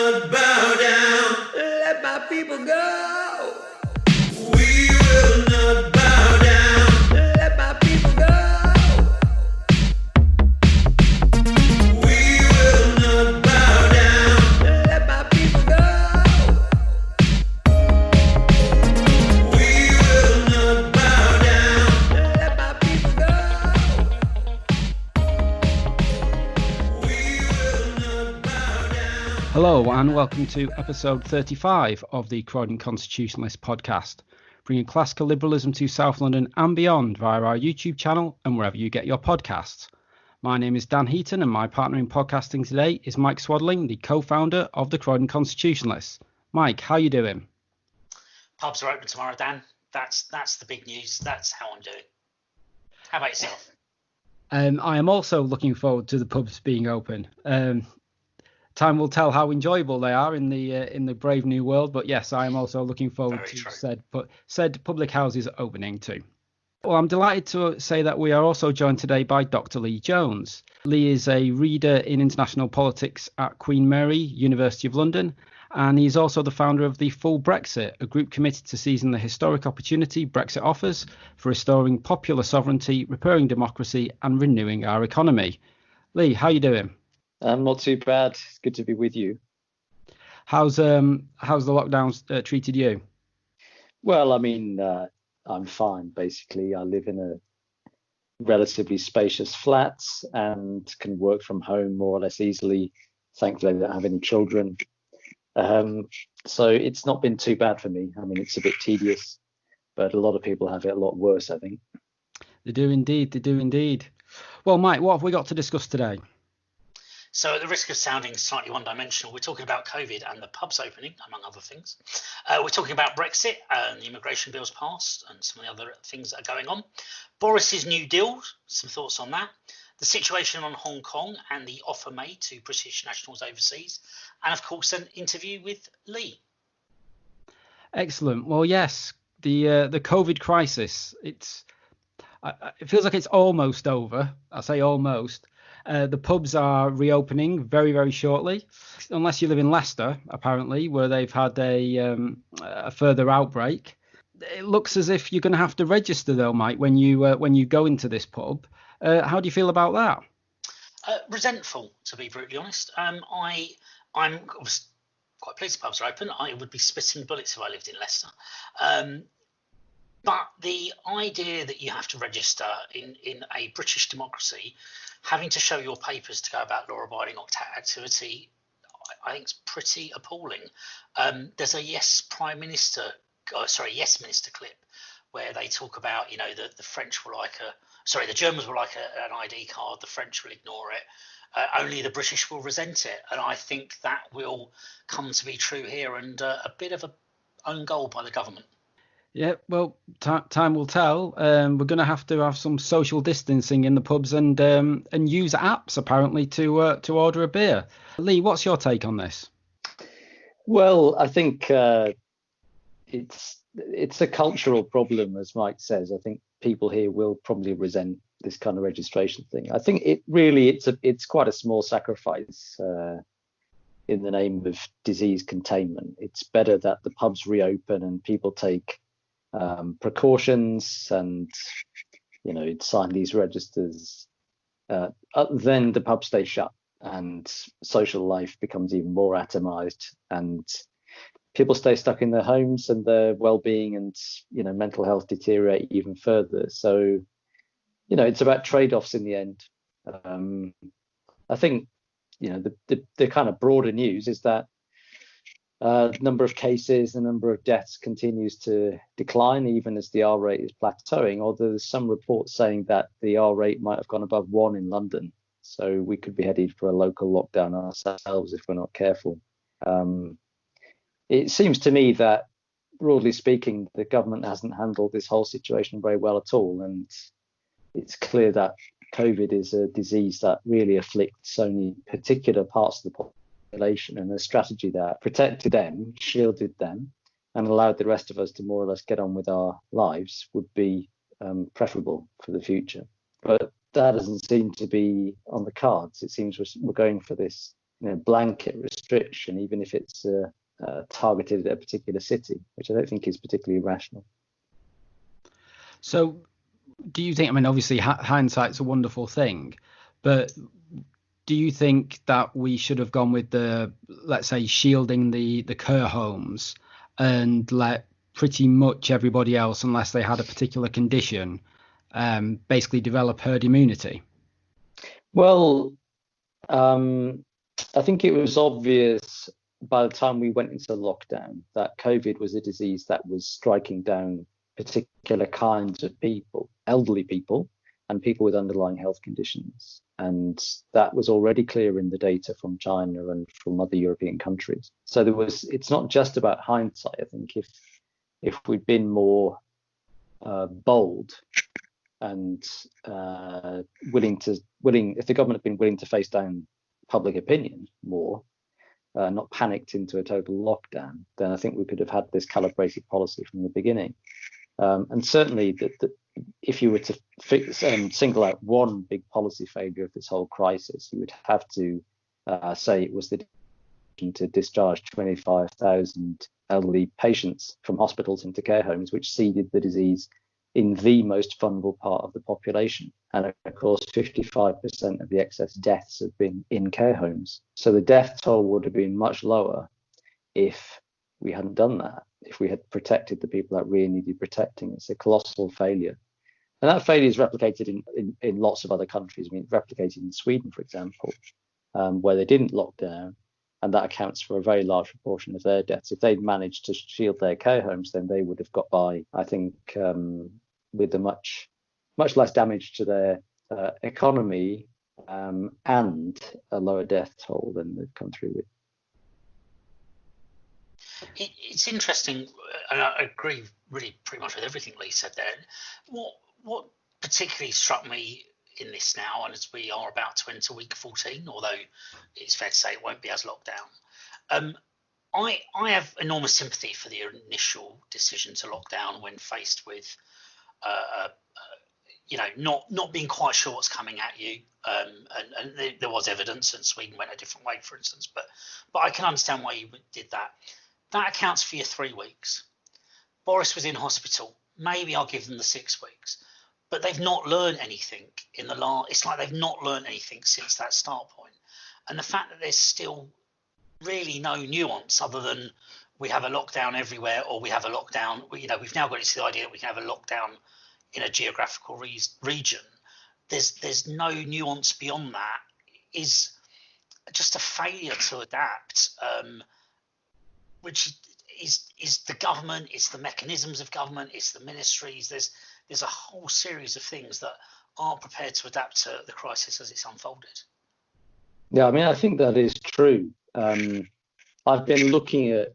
not bow down. Let my people go. We will not bow down. Let my people go. We will not bow down. Let my people go. We will not bow down. Let my people go. We will not bow down. Hello and welcome to episode 35 of the Croydon Constitutionalist podcast, bringing classical liberalism to South London and beyond via our YouTube channel and wherever you get your podcasts. My name is Dan Heaton and my partner in podcasting today is Mike Swadling, the co-founder of the Croydon Constitutionalists. Mike, how you doing? Pubs are open tomorrow, Dan. That's the big news. That's how I'm doing. How about yourself? I am also looking forward to the pubs being open. Time will tell how enjoyable they are in the brave new world, but yes, I am also looking forward Very to true. said public houses opening too. Well, I'm delighted to say that we are also joined today by Dr. Lee Jones. Lee is a reader in international politics at Queen Mary, University of London, and he's also the founder of the Full Brexit, a group committed to seizing the historic opportunity Brexit offers for restoring popular sovereignty, repairing democracy, and renewing our economy. Lee, how you doing? I'm not too bad. It's good to be with you. How's the lockdowns treated you? Well, I mean, I'm fine, basically. I live in a relatively spacious flat and can work from home more or less easily. Thankfully, I don't have any children. So it's not been too bad for me. I mean, it's a bit tedious, but a lot of people have it a lot worse, I think. They do indeed. Well, Mike, what have we got to discuss today? So at the risk of sounding slightly one-dimensional, we're talking about COVID and the pubs opening, among other things. We're talking about Brexit and the immigration bills passed and some of the other things that are going on. Boris's New Deal, some thoughts on that. The situation on Hong Kong and the offer made to British nationals overseas. And, of course, an interview with Lee. Excellent. Well, yes, the COVID crisis, it feels like it's almost over. I say almost. The pubs are reopening very, very shortly, unless you live in Leicester, apparently, where they've had a further outbreak. It looks as if you're going to have to register, though, Mike, when you go into this pub. How do you feel about that? Resentful, to be brutally honest. I'm quite pleased the pubs are open. I would be spitting bullets if I lived in Leicester. But the idea that you have to register in a British democracy, having to show your papers to go about law-abiding activity, I think is pretty appalling. There's a Yes Minister clip where they talk about, the French were the Germans were like an ID card, the French will ignore it. Only the British will resent it. And I think that will come to be true here, and a bit of an own goal by the government. Yeah, well, time will tell. We're going to have some social distancing in the pubs and use apps apparently to order a beer. Lee, what's your take on this? Well, I think it's a cultural problem, as Mike says. I think people here will probably resent this kind of registration thing. I think it's quite a small sacrifice in the name of disease containment. It's better that the pubs reopen and people take precautions and sign these registers, then the pub stays shut and social life becomes even more atomized and people stay stuck in their homes and their well-being and mental health deteriorate even further. So it's about trade-offs in the end. I think the kind of broader news is that the number of cases, the number of deaths continues to decline, even as the R rate is plateauing, although there's some reports saying that the R rate might have gone above 1 in London. So we could be headed for a local lockdown ourselves if we're not careful. It seems to me that, broadly speaking, the government hasn't handled this whole situation very well at all. And it's clear that COVID is a disease that really afflicts only particular parts of the population, and a strategy that protected them, shielded them, and allowed the rest of us to more or less get on with our lives would be preferable for the future. But that doesn't seem to be on the cards. It seems we're going for this blanket restriction, even if it's targeted at a particular city, which I don't think is particularly rational. So do you think, I mean, obviously hindsight's a wonderful thing, but do you think that we should have gone with let's say, shielding the care homes and let pretty much everybody else, unless they had a particular condition, basically develop herd immunity? Well, I think it was obvious by the time we went into lockdown that COVID was a disease that was striking down particular kinds of people, elderly people, and people with underlying health conditions. And that was already clear in the data from China and from other European countries. So it's not just about hindsight. I think if we'd been more bold and if the government had been willing to face down public opinion more, not panicked into a total lockdown, then I think we could have had this calibrated policy from the beginning. And certainly, if you were to single out one big policy failure of this whole crisis, you would have to say it was the decision to discharge 25,000 elderly patients from hospitals into care homes, which seeded the disease in the most vulnerable part of the population. And of course, 55% of the excess deaths have been in care homes. So the death toll would have been much lower if we hadn't done that, if we had protected the people that really needed protecting. It's a colossal failure. And that failure is replicated in lots of other countries. I mean, replicated in Sweden, for example, where they didn't lock down, and that accounts for a very large proportion of their deaths. If they'd managed to shield their care homes, then they would have got by, I think, with a much less damage to their economy and a lower death toll than they've come through with. It's interesting, and I agree really pretty much with everything Lee said there. What particularly struck me in this now, and as we are about to enter week 14, although it's fair to say it won't be as locked down, I have enormous sympathy for the initial decision to lock down when faced with not being quite sure what's coming at you, and there was evidence, and Sweden went a different way, for instance. But I can understand why you did that. That accounts for your 3 weeks. Boris was in hospital. Maybe I'll give them the 6 weeks, but they've not learned anything in the last. It's like they've not learned anything since that start point. And the fact that there's still really no nuance other than we have a lockdown everywhere, or we have a lockdown. We've now got into the idea that we can have a lockdown in a geographical region. There's no nuance beyond that. Is just a failure to adapt, which is the government, it's the mechanisms of government, it's the ministries. There's a whole series of things that aren't prepared to adapt to the crisis as it's unfolded. Yeah, I mean, I think that is true. I've been looking at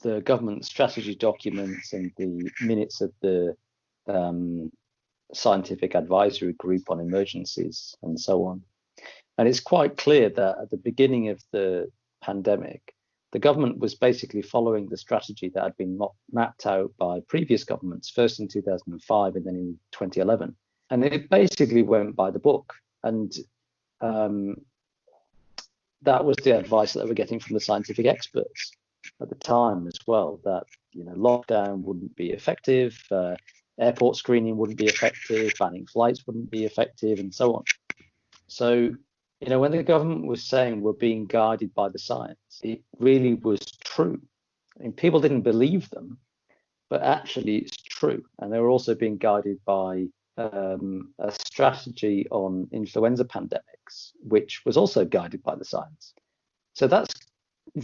the government strategy documents and the minutes of the scientific advisory group on emergencies and so on. And it's quite clear that at the beginning of the pandemic, the government was basically following the strategy that had been mapped out by previous governments, first in 2005 and then in 2011. And it basically went by the book. And that was the advice that they were getting from the scientific experts at the time as well, that lockdown wouldn't be effective, airport screening wouldn't be effective, banning flights wouldn't be effective, and so on. So, when the government was saying we're being guided by the science, it really was true. I mean, people didn't believe them, but actually it's true. And they were also being guided by a strategy on influenza pandemics, which was also guided by the science. So that's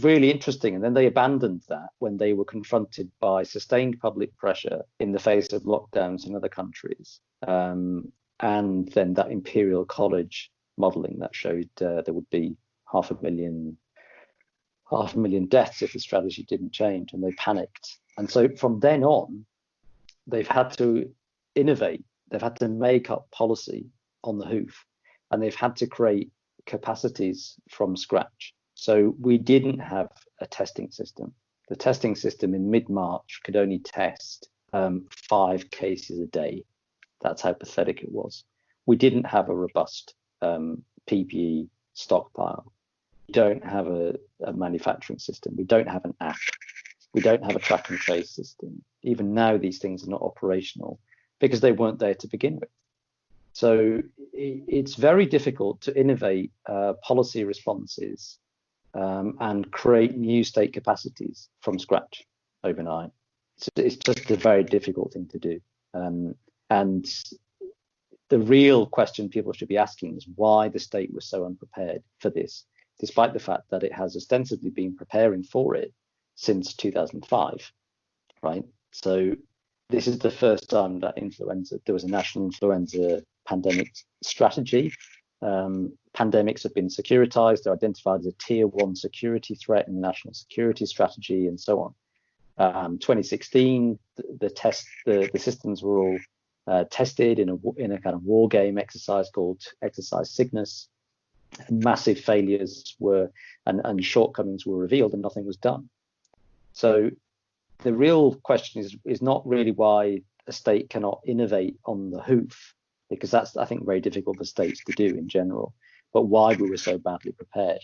really interesting. And then they abandoned that when they were confronted by sustained public pressure in the face of lockdowns in other countries. And then that Imperial College modelling that showed there would be half a million deaths if the strategy didn't change, and they panicked. And so from then on, they've had to innovate. They've had to make up policy on the hoof, and they've had to create capacities from scratch. So we didn't have a testing system. The testing system in mid-March could only test 5 cases a day. That's how pathetic it was. We didn't have a robust PPE stockpile. don't have a manufacturing system. We don't have an app. We don't have a track and trace system. Even now, these things are not operational because they weren't there to begin with. So it's very difficult to innovate policy responses and create new state capacities from scratch overnight. So it's just a very difficult thing to do. And the real question people should be asking is why the state was so unprepared for this, despite the fact that it has ostensibly been preparing for it since 2005, right? So this is the first time that there was a national influenza pandemic strategy. Pandemics have been securitized. They're identified as a tier 1 security threat in the national security strategy and so on. 2016, the systems were all tested in a kind of war game exercise called Exercise Cygnus. Massive failures and shortcomings were revealed and nothing was done. So the real question is not really why a state cannot innovate on the hoof, because that's, I think, very difficult for states to do in general, but why we were so badly prepared.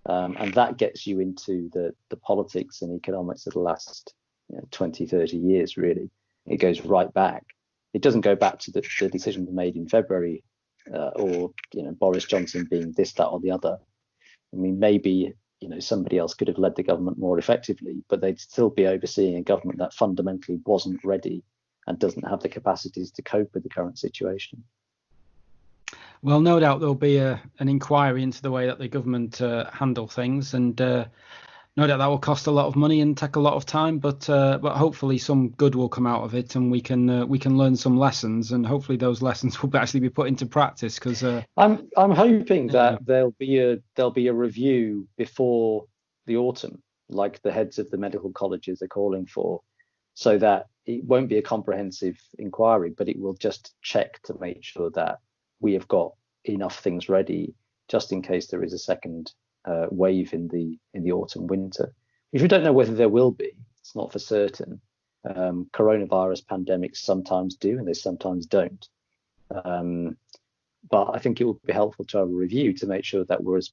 And that gets you into the politics and economics of the last 20, 30 years, really. It goes right back. It doesn't go back to the decision made in February or Boris Johnson being this, that, or the other. I mean, maybe somebody else could have led the government more effectively, but they'd still be overseeing a government that fundamentally wasn't ready and doesn't have the capacities to cope with the current situation. Well, no doubt there'll be an inquiry into the way that the government handle things, and no doubt that will cost a lot of money and take a lot of time, but hopefully some good will come out of it, and we can learn some lessons, and hopefully those lessons will actually be put into practice. Because I'm hoping that there'll be a review before the autumn, like the heads of the medical colleges are calling for, so that it won't be a comprehensive inquiry, but it will just check to make sure that we have got enough things ready just in case there is a second wave in the autumn winter, which we don't know whether there will be. It's not for certain. Coronavirus pandemics sometimes do and they sometimes don't. But I think it would be helpful to have a review to make sure that we're as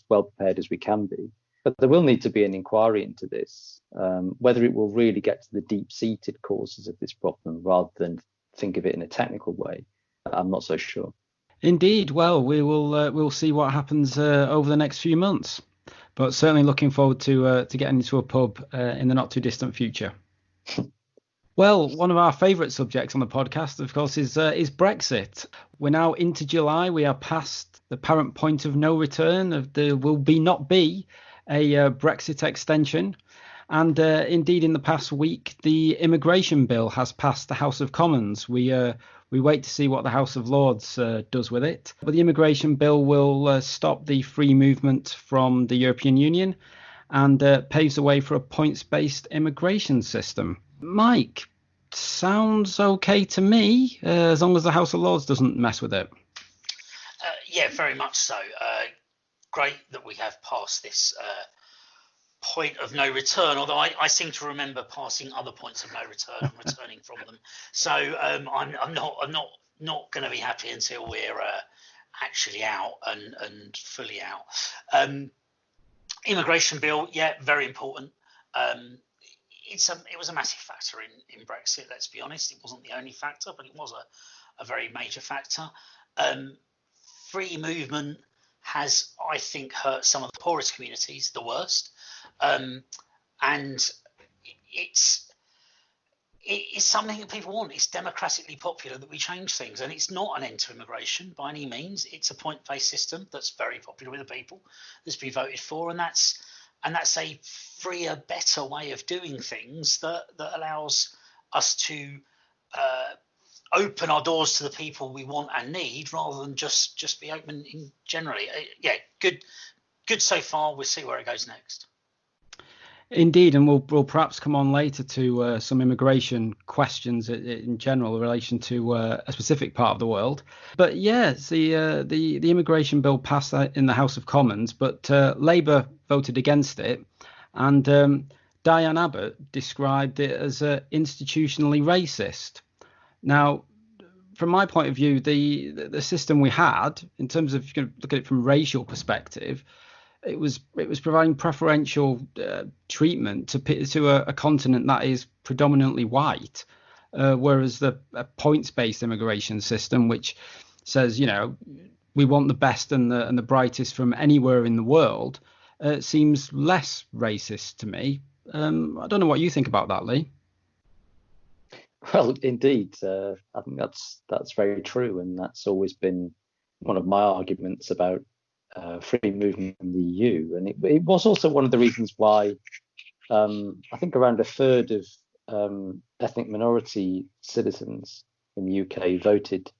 well prepared as we can be. But there will need to be an inquiry into this, whether it will really get to the deep-seated causes of this problem rather than think of it in a technical way. I'm not so sure. Indeed. Well, we'll see what happens over the next few months, but certainly looking forward to getting into a pub in the not too distant future. Well, one of our favourite subjects on the podcast, of course, is Brexit. We're now into July. We are past the apparent point of no return. There will not be a Brexit extension. And indeed, in the past week, the immigration bill has passed the House of Commons. We wait to see what the House of Lords does with it. But the immigration bill will stop the free movement from the European Union and paves the way for a points-based immigration system. Mike, sounds okay to me, as long as the House of Lords doesn't mess with it. Yeah, very much so. Great that we have passed this point of no return, although I seem to remember passing other points of no return and returning from them. So I'm not going to be happy until we're actually out and fully out. Immigration bill, yeah, very important. It was a massive factor in Brexit. Let's be honest, it wasn't the only factor, but it was a very major factor. Free movement has, I think, hurt some of the poorest communities the worst. And it's something that people want. It's democratically popular that we change things, and it's not an end to immigration by any means. It's a point-based system that's very popular with the people, that's been voted for, and that's a freer, better way of doing things that allows us to open our doors to the people we want and need, rather than just be open in generally. Yeah, good so far. We'll see where it goes next. Indeed, and we'll perhaps come on later to some immigration questions in general in relation to a specific part of the world. But yes, the immigration bill passed in the House of Commons, but Labour voted against it, and Diane Abbott described it as institutionally racist. Now, from my point of view, the system we had, in terms of, you can look at it from a racial perspective, it was providing preferential treatment to a continent that is predominantly white, whereas the points-based immigration system, which says, we want the best and the brightest from anywhere in the world, seems less racist to me. I don't know what you think about that, Lee. Well, indeed, I think that's very true, and that's always been one of my arguments about free movement in the EU. And it was also one of the reasons why I think around a third of ethnic minority citizens in the UK voted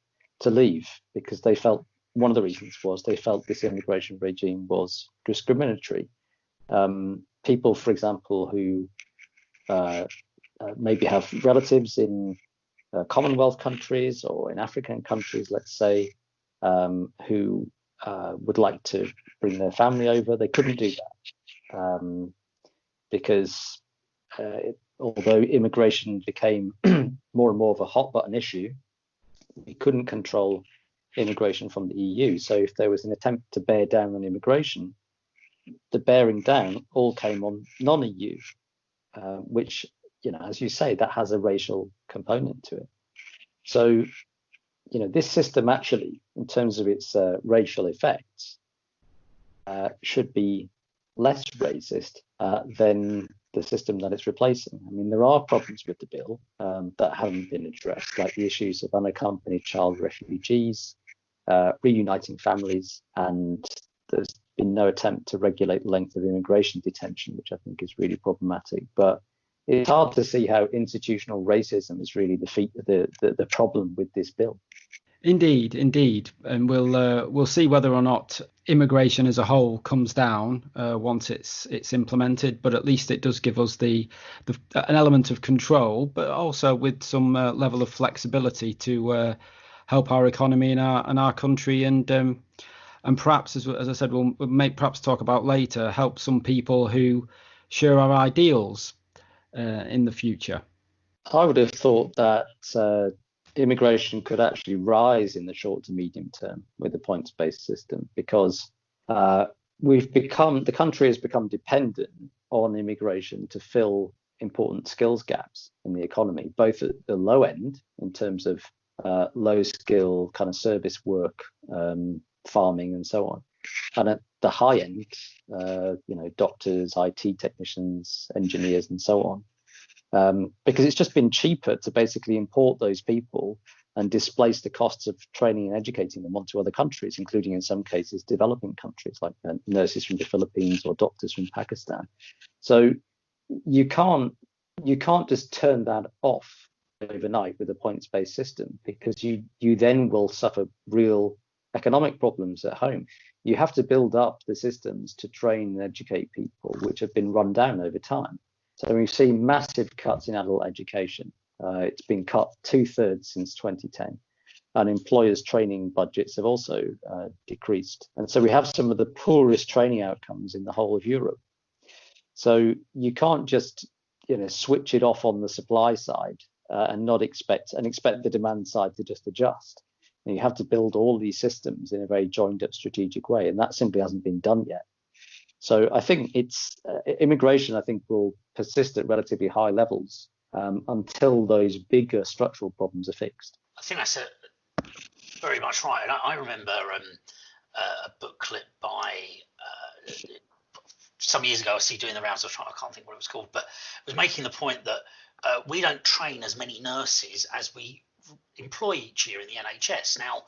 to leave, because they felt, one of the reasons was they felt this immigration regime was discriminatory. People, for example, who maybe have relatives in Commonwealth countries or in African countries, let's say, who would like to bring their family over, they couldn't do that because although immigration became more and more of a hot button issue, we couldn't control immigration from the EU. So if there was an attempt to bear down on immigration, the bearing down all came on non-EU, which, as you say, that has a racial component to it. So, this system actually, in terms of its racial effects, should be less racist than the system that it's replacing. I mean, there are problems with the bill that haven't been addressed, like the issues of unaccompanied child refugees, reuniting families, and there's been no attempt to regulate the length of immigration detention, which I think is really problematic. But it's hard to see how institutional racism is really the problem with this bill. Indeed, and we'll see whether or not immigration as a whole comes down once it's implemented. But at least it does give us an element of control, but also with some level of flexibility to help our economy and our country, and perhaps, as I said, we'll may perhaps talk about later, help some people who share our ideals in the future. I would have thought that immigration could actually rise in the short to medium term with the points-based system, because the country has become dependent on immigration to fill important skills gaps in the economy, both at the low end in terms of low skill kind of service work, farming and so on, and at the high end, doctors, IT technicians, engineers and so on. Because it's just been cheaper to basically import those people and displace the costs of training and educating them onto other countries, including in some cases developing countries like nurses from the Philippines or doctors from Pakistan. So you can't just turn that off overnight with a points-based system, because you then will suffer real economic problems at home. You have to build up the systems to train and educate people, which have been run down over time. So we've seen massive cuts in adult education. It's been cut 2/3 since 2010. And employers' training budgets have also decreased. And so we have some of the poorest training outcomes in the whole of Europe. So you can't just switch it off on the supply side and not expect the demand side to just adjust. And you have to build all these systems in a very joined up strategic way. And that simply hasn't been done yet. So I think immigration, I think, will persist at relatively high levels until those bigger structural problems are fixed. I think that's very much right. And I remember a booklet by some years ago I see doing the rounds. I can't think what it was called, but it was making the point that we don't train as many nurses as we employ each year in the NHS. Now,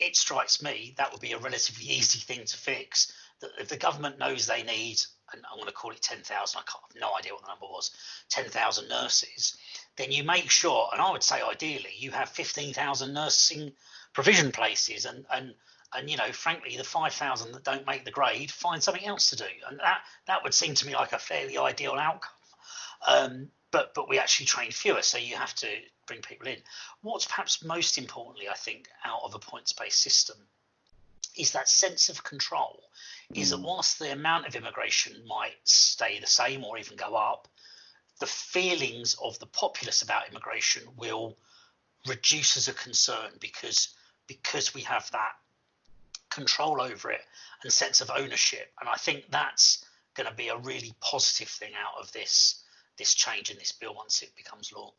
it strikes me that would be a relatively easy thing to fix. That if the government knows they need, and I'm going to call it 10,000, I have no idea what the number was, 10,000 nurses, then you make sure, and I would say ideally, you have 15,000 nursing provision places, and frankly, the 5,000 that don't make the grade, find something else to do, and that would seem to me like a fairly ideal outcome. But we actually train fewer, so you have to bring people in. What's perhaps most importantly, I think, out of a points-based system is that sense of control. Is that whilst the amount of immigration might stay the same or even go up, the feelings of the populace about immigration will reduce as a concern, because we have control over it and sense of ownership. And I think that's going to be a really positive thing out of this change in this bill once it becomes law.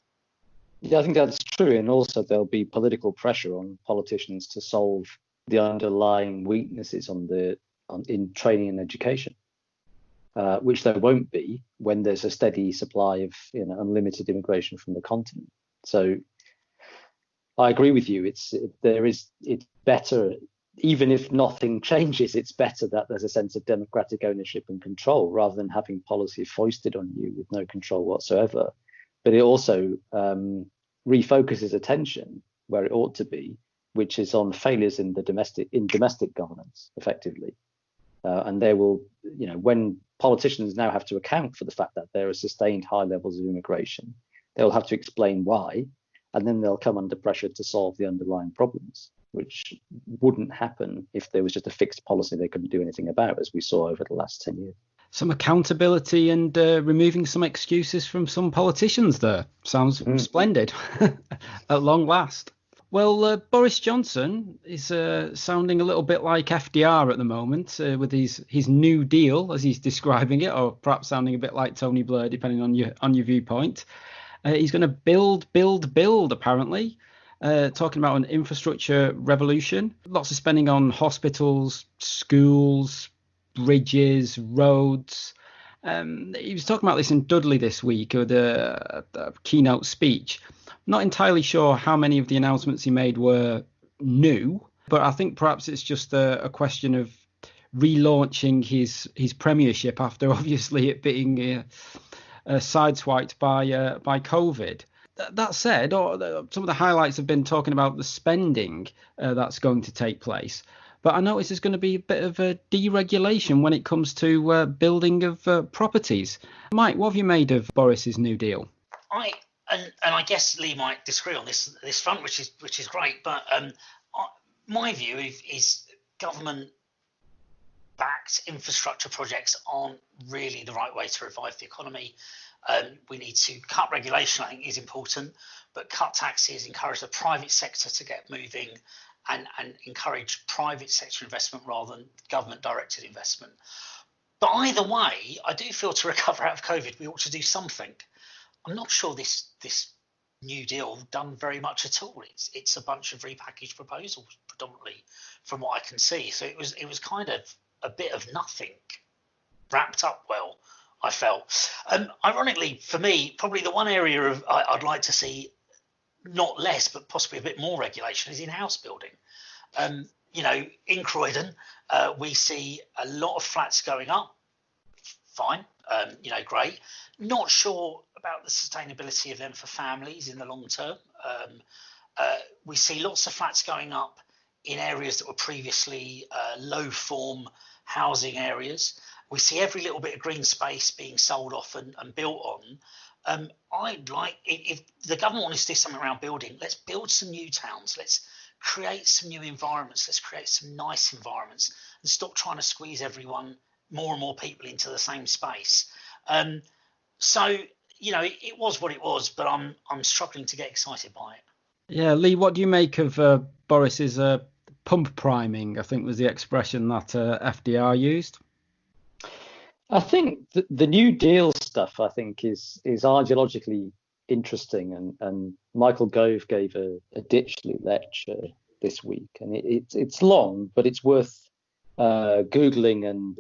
Yeah, I think that's true. And also there'll be political pressure on politicians to solve the underlying weaknesses in training and education, which there won't be when there's a steady supply of unlimited immigration from the continent. So I agree with you. It's better, even if nothing changes, it's better that there's a sense of democratic ownership and control rather than having policy foisted on you with no control whatsoever. But it also refocuses attention where it ought to be, which is on failures in domestic governance, effectively. And they will, when politicians now have to account for the fact that there are sustained high levels of immigration, they'll have to explain why, and then they'll come under pressure to solve the underlying problems, which wouldn't happen if there was just a fixed policy they couldn't do anything about, as we saw over the last 10 years. Some accountability and removing some excuses from some politicians there. Sounds splendid at long last. Well, Boris Johnson is sounding a little bit like FDR at the moment with his New Deal, as he's describing it, or perhaps sounding a bit like Tony Blair, depending on your viewpoint. He's going to build, apparently, talking about an infrastructure revolution. Lots of spending on hospitals, schools, bridges, roads. He was talking about this in Dudley this week with a keynote speech. Not entirely sure how many of the announcements he made were new, but I think perhaps it's just a question of relaunching his premiership after obviously it being sideswiped by COVID. That said, some of the highlights have been talking about the spending that's going to take place. But I notice there's going to be a bit of a deregulation when it comes to building of properties. Mike, what have you made of Boris's New Deal? And I guess Lee might disagree on this front, which is great. But my view is government-backed infrastructure projects aren't really the right way to revive the economy. We need to cut regulation, I think, is important, but cut taxes, encourage the private sector to get moving, and encourage private sector investment rather than government-directed investment. But either way, I do feel to recover out of COVID, we ought to do something. I'm not sure this New Deal done very much at all. It's a bunch of repackaged proposals, predominantly, from what I can see. So it was kind of a bit of nothing wrapped up well, I felt. Ironically, for me, probably the one area I'd like to see not less, but possibly a bit more regulation is in house building. In Croydon, we see a lot of flats going up. Fine, great. Not sure about the sustainability of them for families in the long term. We see lots of flats going up in areas that were previously low form housing areas. We see every little bit of green space being sold off and built on. I'd like, if the government wants to do something around building, let's build some new towns. Let's create some new environments. Let's create some nice environments and stop trying to squeeze more and more people into the same space. It was what it was, but I'm struggling to get excited by it. Yeah, Lee, what do you make of Boris's pump priming? I think was the expression that FDR used. I think the New Deal stuff, I think, is ideologically interesting, and Michael Gove gave a Ditchley lecture this week, and it's long, but it's worth googling and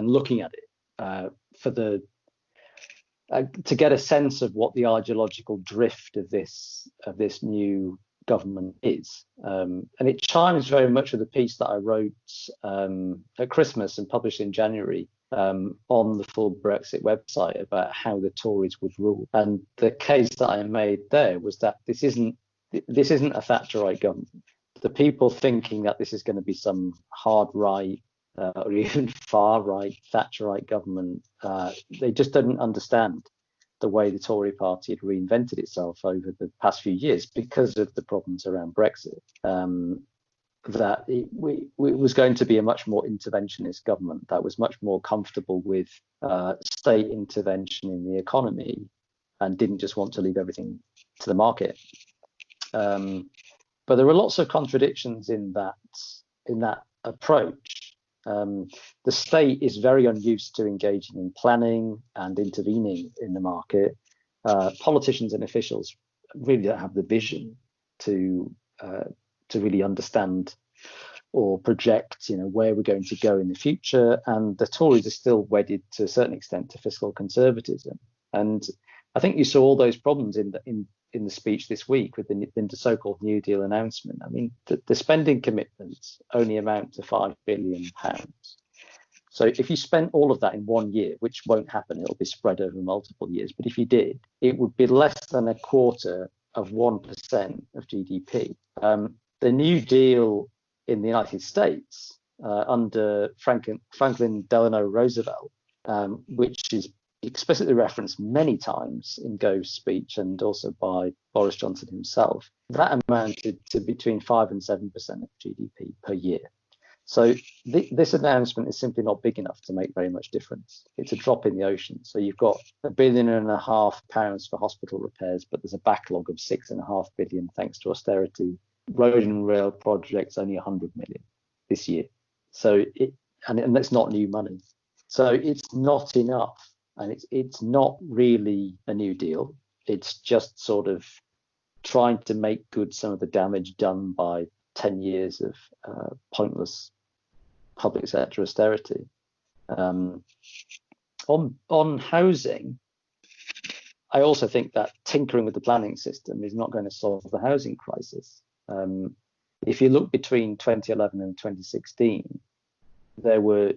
looking at it to get a sense of what the ideological drift of this new government is, and it chimes very much with the piece that I wrote at Christmas and published in January on the full Brexit website about how the Tories would rule. And the case that I made there was that this isn't a Thatcherite government. The people thinking that this is going to be some hard right or even far right Thatcherite government, they just didn't understand the way the Tory party had reinvented itself over the past few years because of the problems around Brexit. That it was going to be a much more interventionist government that was much more comfortable with state intervention in the economy and didn't just want to leave everything to the market. But there were lots of contradictions in that approach. The state is very unused to engaging in planning and intervening in the market. Politicians and officials really don't have the vision to really understand or project, where we're going to go in the future. And the Tories are still wedded to a certain extent to fiscal conservatism. And I think you saw all those problems in the speech this week with the so-called New Deal announcement. I mean, the spending commitments only amount to £5 billion. So if you spent all of that in 1 year, which won't happen, it'll be spread over multiple years. But if you did, it would be less than a quarter of 1% of GDP. The New Deal in the United States under Franklin Delano Roosevelt, which is explicitly referenced many times in Gove's speech and also by Boris Johnson himself, that amounted to between 5 and 7% of GDP per year. So this announcement is simply not big enough to make very much difference. It's a drop in the ocean. So you've got £1.5 billion for hospital repairs, but there's a backlog of £6.5 billion thanks to austerity. Road and rail projects only 100 million this year. So and that's not new money. So it's not enough. And it's not really a new deal. It's just sort of trying to make good some of the damage done by 10 years of pointless public sector austerity. On housing, I also think that tinkering with the planning system is not going to solve the housing crisis. If you look between 2011 and 2016, there were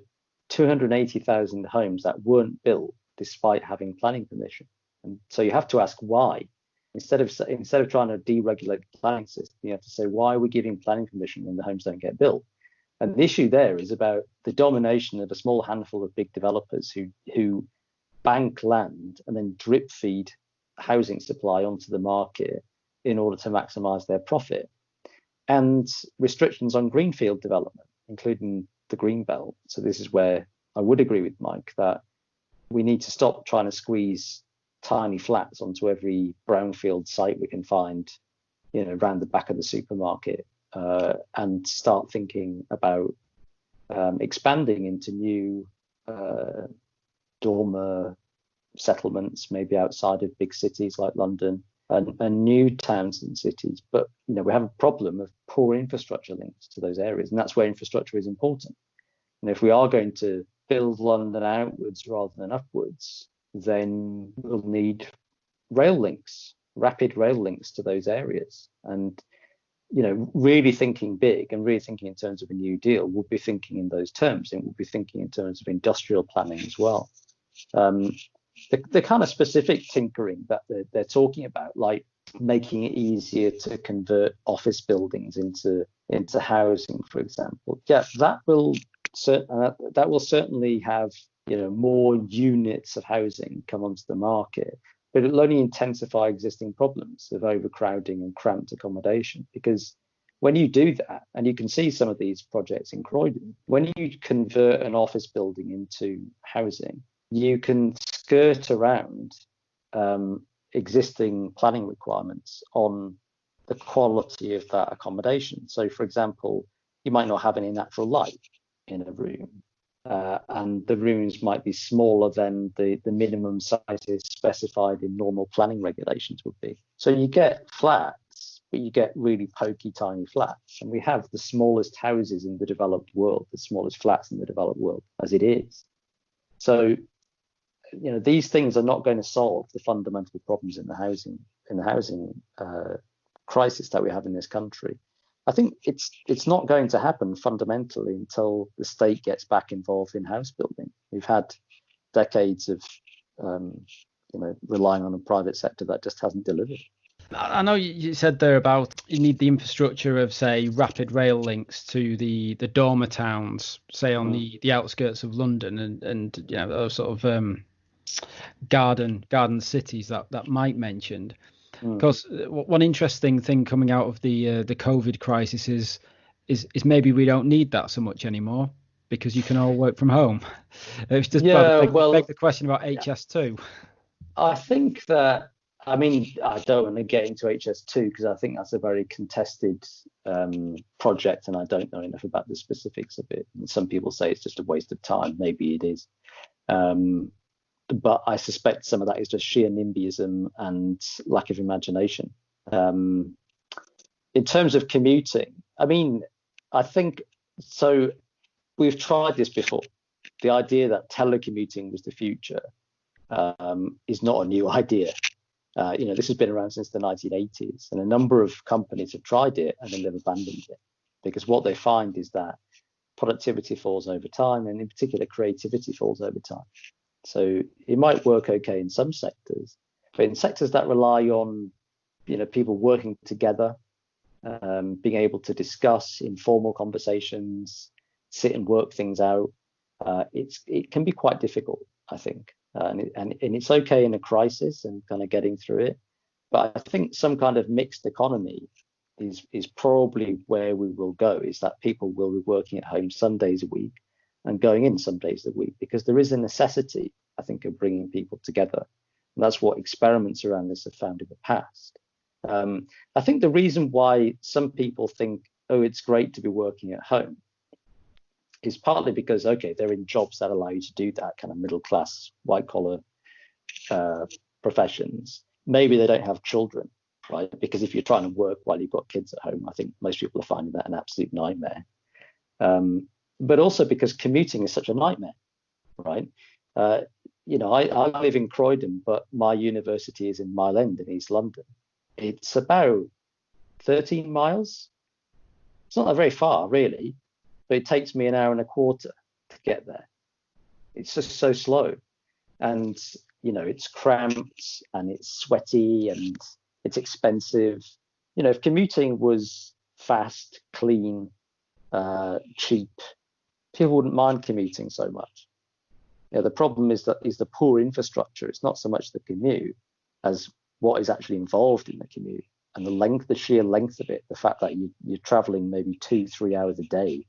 280,000 homes that weren't built despite having planning permission. And so you have to ask why. Instead of trying to deregulate the planning system, you have to say, why are we giving planning permission when the homes don't get built? And the issue there is about the domination of a small handful of big developers who bank land and then drip feed housing supply onto the market in order to maximize their profit. And restrictions on greenfield development, including the green belt. So this is where I would agree with Mike that we need to stop trying to squeeze tiny flats onto every brownfield site we can find, around the back of the supermarket, and start thinking about expanding into new dormer settlements, maybe outside of big cities like London, and new towns and cities. But we have a problem of poor infrastructure links to those areas, and that's where infrastructure is important. And if we are going to build London outwards rather than upwards, then we'll need rail links, rapid rail links to those areas. And really thinking big and really thinking in terms of a new deal, we'll be thinking in those terms, and we'll be thinking in terms of industrial planning as well. The kind of specific tinkering that they're talking about, like making it easier to convert office buildings into housing, for example, that will certainly have more units of housing come onto the market, but it'll only intensify existing problems of overcrowding and cramped accommodation. Because when you do that, and you can see some of these projects in Croydon, when you convert an office building into housing, you can skirt around existing planning requirements on the quality of that accommodation. So, for example, you might not have any natural light in a room, and the rooms might be smaller than the minimum sizes specified in normal planning regulations would be. So you get flats, but you get really pokey, tiny flats. And we have the smallest houses in the developed world, the smallest flats in the developed world as it is. So, these things are not going to solve the fundamental problems in the housing crisis that we have in this country. I think it's not going to happen fundamentally until the state gets back involved in house building. We've had decades of relying on the private sector that just hasn't delivered. I know you said there about you need the infrastructure of, say, rapid rail links to the dormer towns, say on the outskirts of London, and those sort of garden cities that Mike mentioned. Because one interesting thing coming out of the COVID crisis is maybe we don't need that so much anymore because you can all work from home. It's just beg the question about HS2. I think that I mean, I don't want to get into HS2 because I think that's a very contested project, and I don't know enough about the specifics of it. And some people say it's just a waste of time. Maybe it is. But I suspect some of that is just sheer NIMBYism and lack of imagination. In terms of commuting, I mean, I think so. We've tried this before. The idea that telecommuting was the future is not a new idea. This has been around since the 1980s, and a number of companies have tried it and then they've abandoned it because what they find is that productivity falls over time, and in particular, creativity falls over time. So it might work okay in some sectors, but in sectors that rely on, people working together, being able to discuss informal conversations, sit and work things out, it can be quite difficult, I think. And it's okay in a crisis and kind of getting through it. But I think some kind of mixed economy is probably where we will go, is that people will be working at home some days a week and going in some days a week, because there is a necessity, I think, of bringing people together. And that's what experiments around this have found in the past. I think the reason why some people think, oh, it's great to be working at home is partly because, okay, they're in jobs that allow you to do that, kind of middle class, white collar professions. Maybe they don't have children, right? Because if you're trying to work while you've got kids at home, I think most people are finding that an absolute nightmare. But also because commuting is such a nightmare, right? I live in Croydon, but my university is in Mile End in East London. It's about 13 miles. It's not that very far, really, but it takes me an hour and a quarter to get there. It's just so slow. And, it's cramped and it's sweaty and it's expensive. If commuting was fast, clean, cheap, people wouldn't mind commuting so much. The problem is the poor infrastructure. It's not so much the commute as what is actually involved in the commute, and the sheer length of it, the fact that you're traveling maybe 2-3 hours a day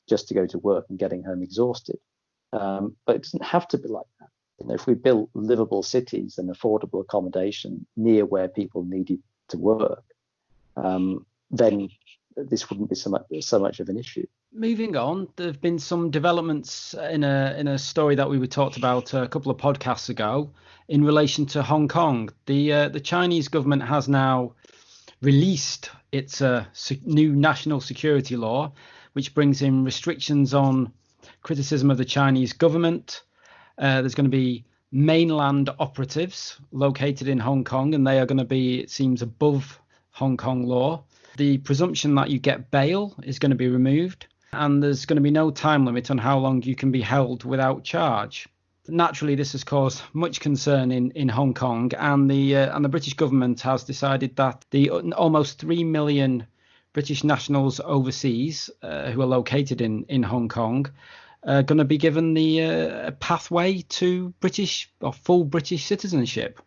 just to go to work and getting home exhausted. But it doesn't have to be like that. If we built livable cities and affordable accommodation near where people needed to work, then this wouldn't be so much of an issue. Moving on, there have been some developments in a story that we talked about a couple of podcasts ago in relation to Hong Kong. The Chinese government has now released its new national security law, which brings in restrictions on criticism of the Chinese government. There's going to be mainland operatives located in Hong Kong, and they are going to be, it seems, above Hong Kong law. The presumption that you get bail is going to be removed, and there's going to be no time limit on how long you can be held without charge. Naturally, this has caused much concern in Hong Kong, and the British government has decided that the almost 3 million British nationals overseas who are located in Hong Kong are going to be given the pathway to British or full British citizenship.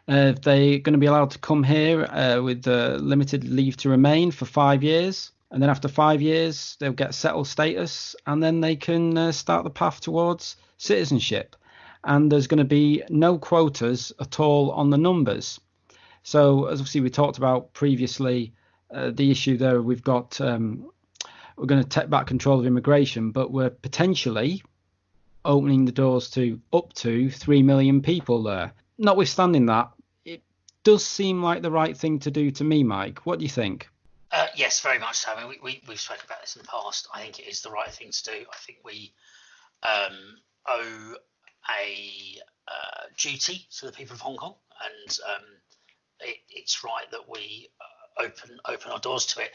They're going to be allowed to come here with limited leave to remain for 5 years. And then after 5 years, they'll get settled status, and then they can start the path towards citizenship. And there's going to be no quotas at all on the numbers. So as obviously we talked about previously, the issue there, we've got, we're going to take back control of immigration, but we're potentially opening the doors to up to 3 million people there. Notwithstanding that, it does seem like the right thing to do to me, Mike. What do you think? Yes, very much so. I mean, we've spoken about this in the past. I think it is the right thing to do. I think we owe a duty to the people of Hong Kong, and it's right that we open our doors to it.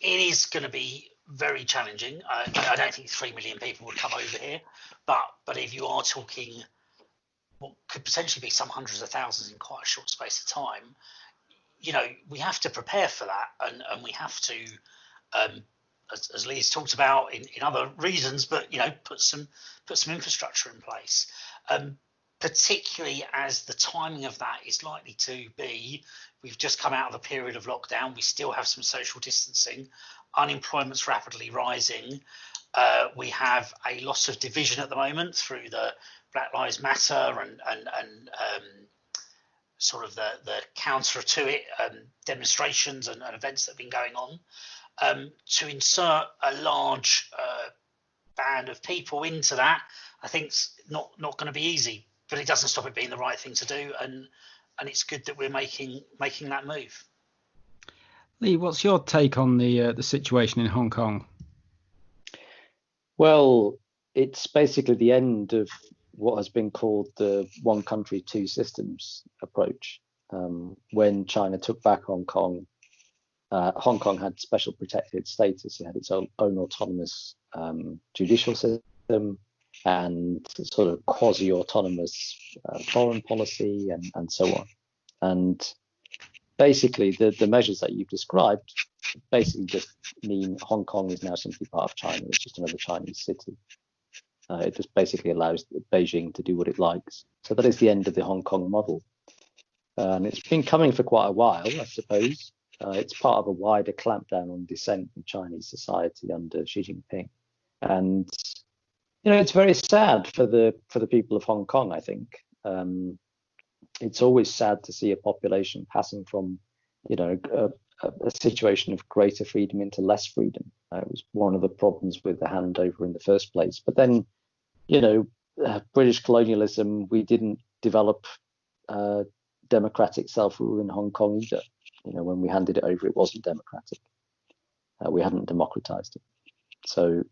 It is going to be very challenging. I don't think 3 million people would come over here, but if you are talking what could potentially be some hundreds of thousands in quite a short space of time, we have to prepare for that, and we have to, as Lee's talked about in other reasons, but put some infrastructure in place, particularly as the timing of that is likely to be, we've just come out of a period of lockdown, we still have some social distancing, unemployment's rapidly rising, we have a loss of division at the moment through the Black Lives Matter and sort of the counter to it, demonstrations and events that have been going on. To insert a large band of people into that, I think it's not going to be easy, but it doesn't stop it being the right thing to do, and it's good that we're making that move. Lee, what's your take on the situation in Hong Kong? Well, it's basically the end of what has been called the one country, two systems approach. When China took back Hong Kong had special protected status. It had its own autonomous judicial system and sort of quasi-autonomous foreign policy and so on. And basically, the measures that you've described basically just mean Hong Kong is now simply part of China. It's just another Chinese city. It just basically allows Beijing to do what it likes. So that is the end of the Hong Kong model. And it's been coming for quite a while, I suppose. It's part of a wider clampdown on dissent in Chinese society under Xi Jinping. And, it's very sad for the people of Hong Kong, I think. It's always sad to see a population passing from, a situation of greater freedom into less freedom. It was one of the problems with the handover in the first place. But then, British colonialism, we didn't develop democratic self-rule in Hong Kong either. When we handed it over, it wasn't democratic. We hadn't democratized it. So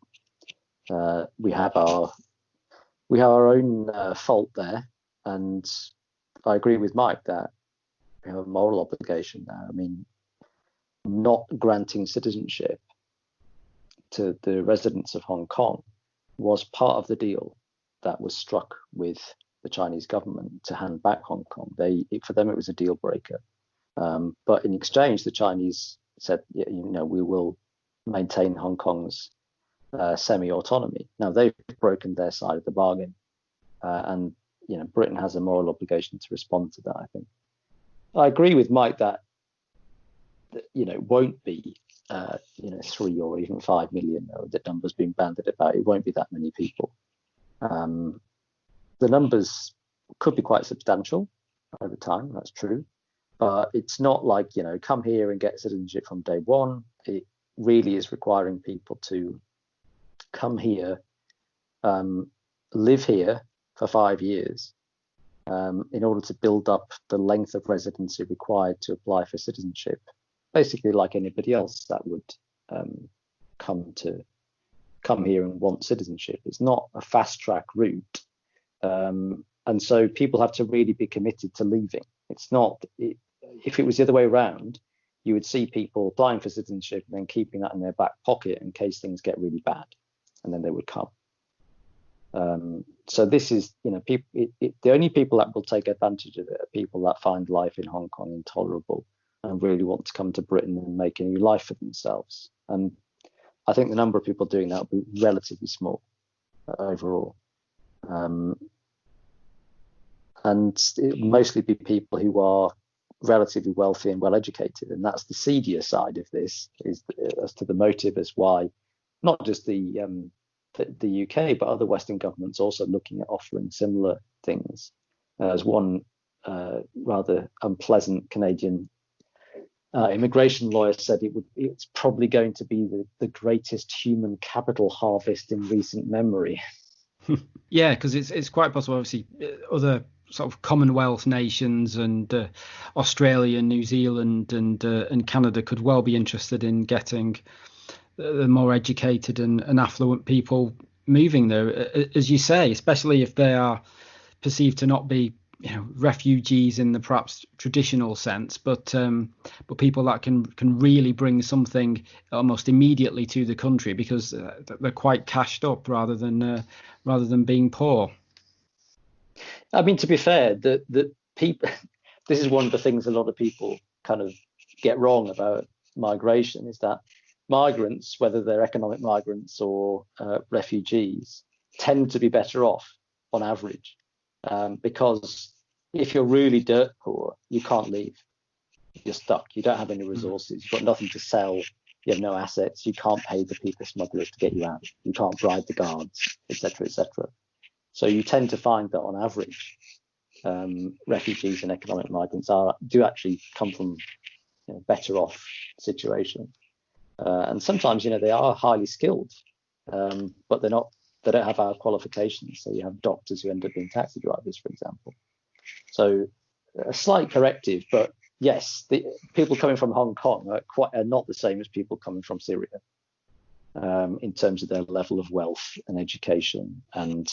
we have our own fault there. And I agree with Mike that we have a moral obligation now. I mean, not granting citizenship to the residents of Hong Kong was part of the deal that was struck with the Chinese government to hand back Hong Kong. For them, it was a deal breaker. But in exchange, the Chinese said, we will maintain Hong Kong's semi-autonomy. Now, they've broken their side of the bargain. And, Britain has a moral obligation to respond to that, I think. I agree with Mike that it won't be, 3 or even 5 million, or the numbers being banded about. It won't be that many people. The numbers could be quite substantial over time, that's true. But it's not like, come here and get citizenship from day one. It really is requiring people to come here, live here for 5 years, in order to build up the length of residency required to apply for citizenship, basically like anybody else that would come here and want citizenship. It's not a fast track route. And so people have to really be committed to leaving. It's not, if it was the other way around, you would see people applying for citizenship and then keeping that in their back pocket in case things get really bad, and then they would come. So this is, people. The only people that will take advantage of it are people that find life in Hong Kong intolerable and really want to come to Britain and make a new life for themselves. And I think the number of people doing that will be relatively small overall. And it will mostly be people who are relatively wealthy and well educated, and that's the seedier side of this, is as to the motive as why not just the UK but other Western governments also looking at offering similar things. As one rather unpleasant Canadian immigration lawyer said, it's probably going to be the greatest human capital harvest in recent memory. Yeah, because it's quite possible. Obviously, other sort of Commonwealth nations and Australia, New Zealand, and Canada could well be interested in getting the more educated and affluent people moving there, as you say, especially if they are perceived to not be, refugees in the perhaps traditional sense, but people that can really bring something almost immediately to the country because they're quite cashed up rather than being poor. I mean, to be fair, the people. This is one of the things a lot of people kind of get wrong about migration, is that migrants, whether they're economic migrants or refugees, tend to be better off on average, because if you're really dirt poor, you can't leave. You're stuck. You don't have any resources. You've got nothing to sell. You have no assets. You can't pay the people smugglers to get you out. You can't bribe the guards, etc., etc. So you tend to find that on average, refugees and economic migrants do actually come from better off situation, and sometimes they are highly skilled, but they don't have our qualifications. So you have doctors who end up being taxi drivers, for example. So a slight corrective, but yes, the people coming from Hong Kong are not the same as people coming from Syria, in terms of their level of wealth and education and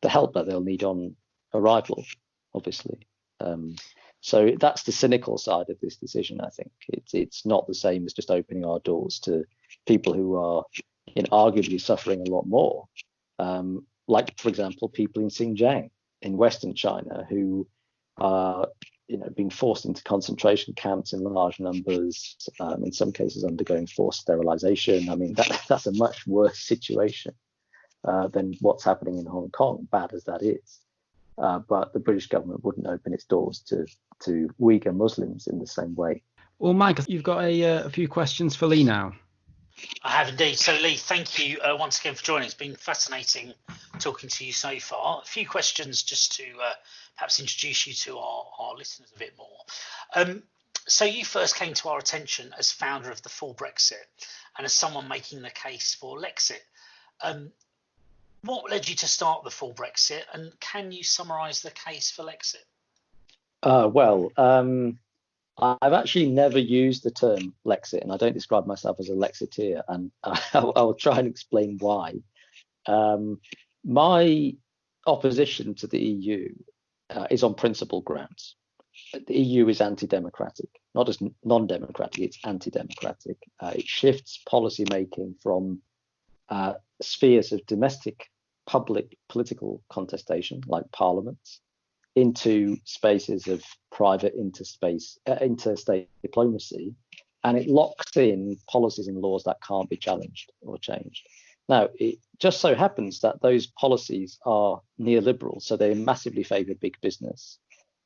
the help that they'll need on arrival, obviously. So that's the cynical side of this decision. I think it's not the same as just opening our doors to people who are arguably suffering a lot more, like, for example, people in Xinjiang in Western China who are being forced into concentration camps in large numbers, in some cases undergoing forced sterilization. I mean, that's a much worse situation than what's happening in Hong Kong, bad as that is. But the British government wouldn't open its doors to Uyghur Muslims in the same way. Well, Mike, you've got a few questions for Lee now. I have indeed. So, Lee, thank you once again for joining. It's been fascinating talking to you so far. A few questions just to perhaps introduce you to our listeners a bit more. So you first came to our attention as founder of the Full Brexit and as someone making the case for Lexit. What led you to start the Full Brexit, and can you summarise the case for Lexit? I've actually never used the term Lexit, and I don't describe myself as a Lexiteer, and I'll try and explain why. My opposition to the EU is on principle grounds. The EU is anti-democratic, not just non-democratic, it's anti-democratic. It shifts policy making from spheres of domestic public political contestation, like parliaments, into spaces of private interstate diplomacy, and it locks in policies and laws that can't be challenged or changed. Now, it just so happens that those policies are neoliberal, so they massively favour big business.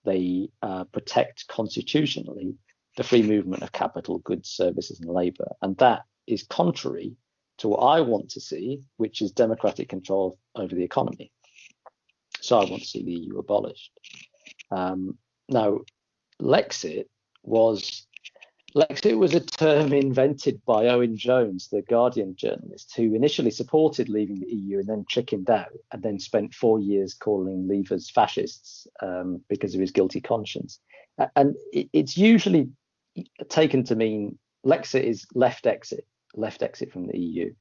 They protect constitutionally the free movement of capital, goods, services, and labour, and that is contrary to what I want to see, which is democratic control over the economy. So I want to see the EU abolished. Now, Lexit was a term invented by Owen Jones, the Guardian journalist, who initially supported leaving the EU and then chickened out, and then spent 4 years calling leavers fascists because of his guilty conscience. And it's usually taken to mean Lexit is left exit from the EU.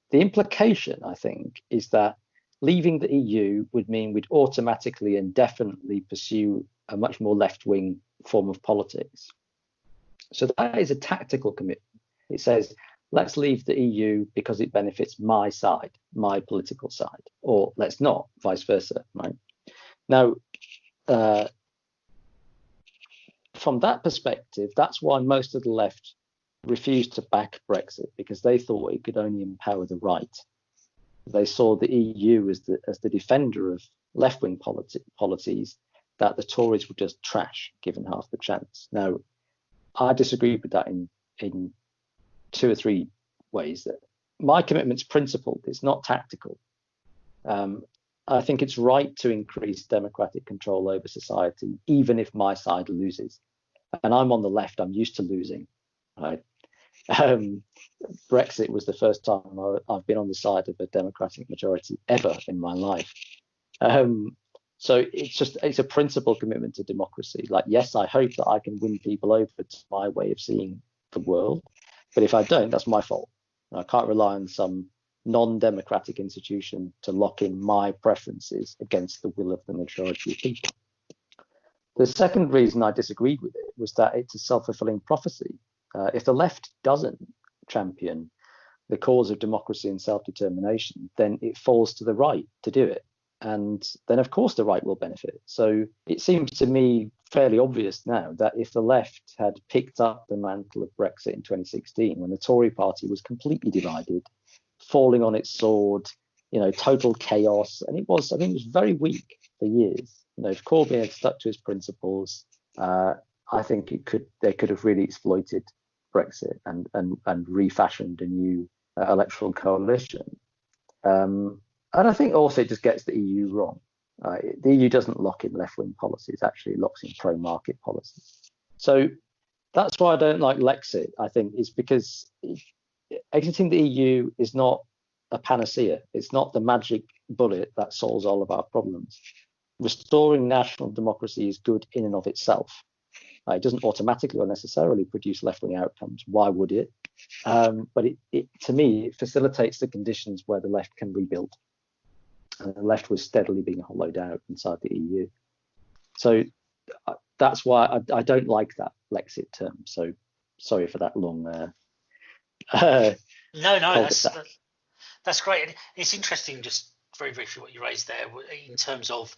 The implication, I think, is that leaving the EU would mean we'd automatically and definitely pursue a much more left-wing form of politics. So that is a tactical commitment. It says, let's leave the EU because it benefits my side, my political side, or let's not, vice versa, right? Now, from that perspective, that's why most of the left refused to back Brexit, because they thought it could only empower the right. They saw the EU as the defender of left-wing policies that the Tories would just trash given half the chance. Now, I disagree with that in 2 or 3 ways. That my commitment's principled, it's not tactical. I think it's right to increase democratic control over society, even if my side loses. And I'm on the left, I'm used to losing, right? Brexit was the first time I've been on the side of a democratic majority ever in my life. So it's a principal commitment to democracy. Like, yes, I hope that I can win people over to my way of seeing the world, but if I don't, that's my fault. I can't rely on some non-democratic institution to lock in my preferences against the will of the majority of people. The second reason I disagreed with it was that it's a self-fulfilling prophecy. If the left doesn't champion the cause of democracy and self-determination, then it falls to the right to do it. And then, of course, the right will benefit. So it seems to me fairly obvious now that if the left had picked up the mantle of Brexit in 2016, when the Tory party was completely divided, falling on its sword, total chaos, and it was very weak for years. If Corbyn had stuck to his principles, I think they could have really exploited Brexit and refashioned a new electoral coalition. And I think also it just gets the EU wrong. The EU doesn't lock in left-wing policies; actually, it locks in pro-market policies. So that's why I don't like Lexit. I think is because exiting the EU is not a panacea. It's not the magic bullet that solves all of our problems. Restoring national democracy is good in and of itself. It doesn't automatically or necessarily produce left-wing outcomes. Why would it? But it, to me, it facilitates the conditions where the left can rebuild. And the left was steadily being hollowed out inside the EU. So that's why I don't like that Lexit term. So sorry for that long. No, that's great. It's interesting, just very briefly, what you raised there in terms of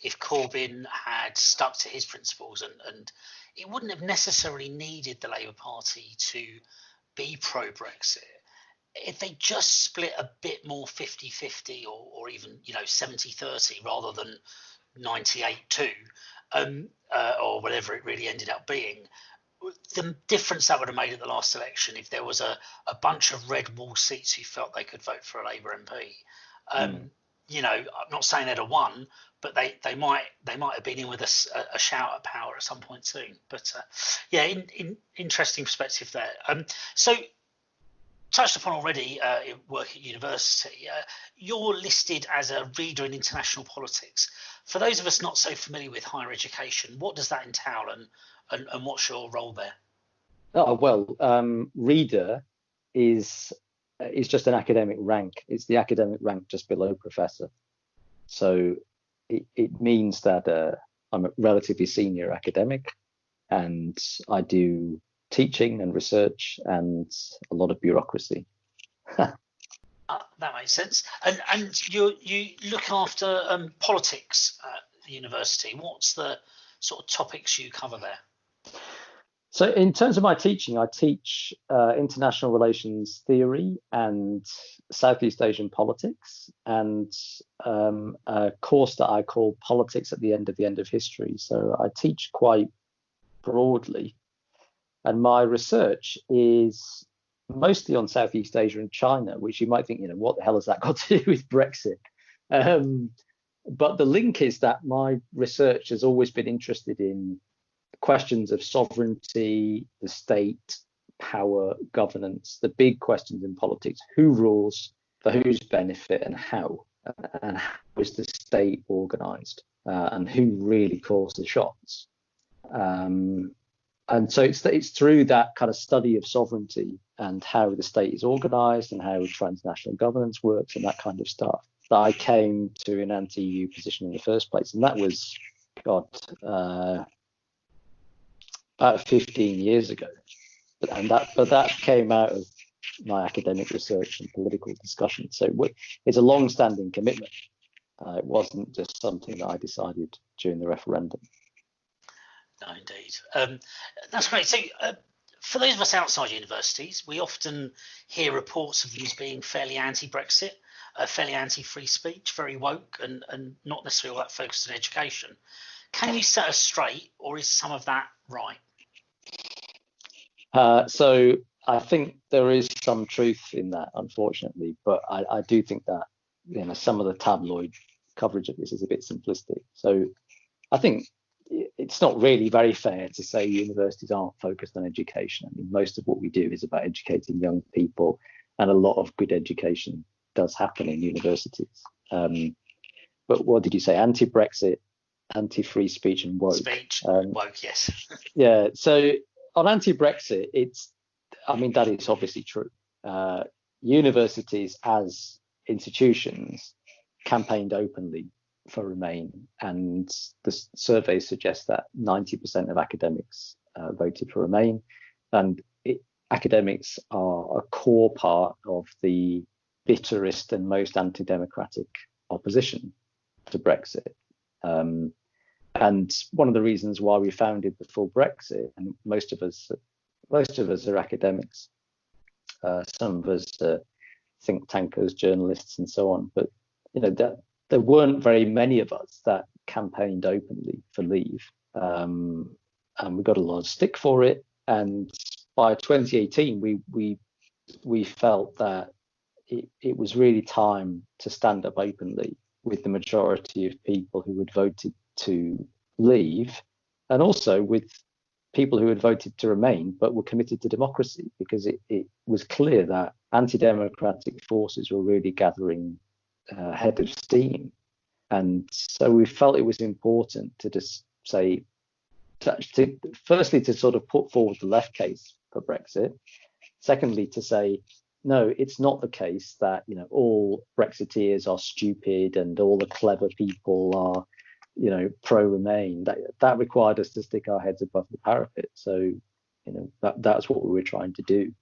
if Corbyn had stuck to his principles, and it wouldn't have necessarily needed the Labour Party to be pro-Brexit. If they just split a bit more 50-50 or even 70-30 rather than 98-2 or whatever it really ended up being, the difference that would have made at the last election if there was a bunch of red wall seats who felt they could vote for a Labour MP. I'm not saying they'd have won, but they might have been in with a shout at power at some point soon. But interesting perspective there. So touched upon already, work at university. You're listed as a reader in international politics. For those of us not so familiar with higher education, what does that entail, and what's your role there? Oh well, reader is just an academic rank. It's the academic rank just below professor. So it means that I'm a relatively senior academic, and I do teaching and research and a lot of bureaucracy. That makes sense. And you look after politics at the university. What's the sort of topics you cover there? So in terms of my teaching, I teach international relations theory and Southeast Asian politics, and a course that I call Politics at the End of History. So I teach quite broadly, and my research is mostly on Southeast Asia and China, which you might think, what the hell has that got to do with Brexit? But the link is that my research has always been interested in questions of sovereignty, the state, power, governance, the big questions in politics: who rules, for whose benefit, and how is the state organized, and who really calls the shots. And so it's through that kind of study of sovereignty and how the state is organized and how transnational governance works and that kind of stuff that I came to an anti-EU position in the first place. And that was, about 15 years ago. But that came out of my academic research and political discussion. So it's a long-standing commitment. It wasn't just something that I decided during the referendum. No, indeed. That's great. So for those of us outside universities, we often hear reports of them as being fairly anti-Brexit, fairly anti-free speech, very woke, and not necessarily all that focused on education. Can you set us straight, or is some of that right? So I think there is some truth in that, unfortunately, but I do think that some of the tabloid coverage of this is a bit simplistic. So I think it's not really very fair to say universities aren't focused on education. I mean, most of what we do is about educating young people, and a lot of good education does happen in universities. But what did you say? Anti-Brexit, anti-free speech, and woke. Woke, yes. Yeah. So on anti-Brexit, that is obviously true. Universities as institutions campaigned openly for Remain, and the surveys suggest that 90% of academics voted for Remain, and academics are a core part of the bitterest and most anti-democratic opposition to Brexit. And one of the reasons why we founded the Full Brexit, and most of us are academics, some of us are think tankers, journalists, and so on, but there weren't very many of us that campaigned openly for leave, and we got a lot of stick for it. And by 2018, we felt that it was really time to stand up openly with the majority of people who had voted to leave, and also with people who had voted to remain but were committed to democracy, because it was clear that anti-democratic forces were really gathering head of steam. And so we felt it was important to just say, firstly, to sort of put forward the left case for Brexit. Secondly, to say, no, it's not the case that, you know, all Brexiteers are stupid and all the clever people are, you know, pro-Remain. That required us to stick our heads above the parapet. So, you know, that's what we were trying to do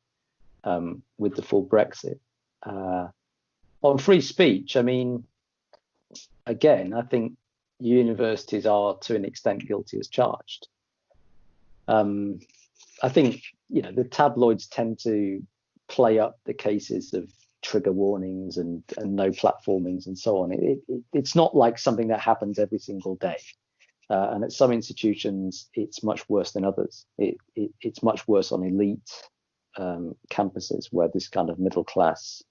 with the full Brexit. On free speech, I mean, again, I think universities are to an extent guilty as charged. I think, you know, the tabloids tend to play up the cases of trigger warnings and no platformings and so on. It's not like something that happens every single day. And at some institutions, it's much worse than others. It's much worse on elite campuses where this kind of middle class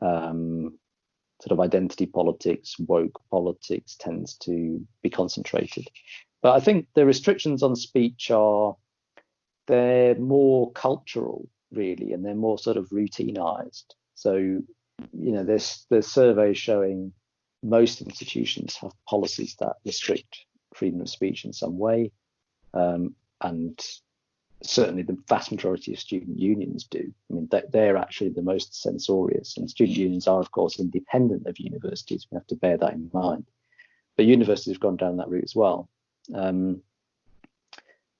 sort of identity politics, woke politics tends to be concentrated. But I think the restrictions on speech they're more cultural, really, and they're more sort of routinized. So, you know, there's surveys showing most institutions have policies that restrict freedom of speech in some way. And certainly the vast majority of student unions do. I mean, they're actually the most censorious, and student unions are, of course, independent of universities. We have to bear that in mind. But universities have gone down that route as well.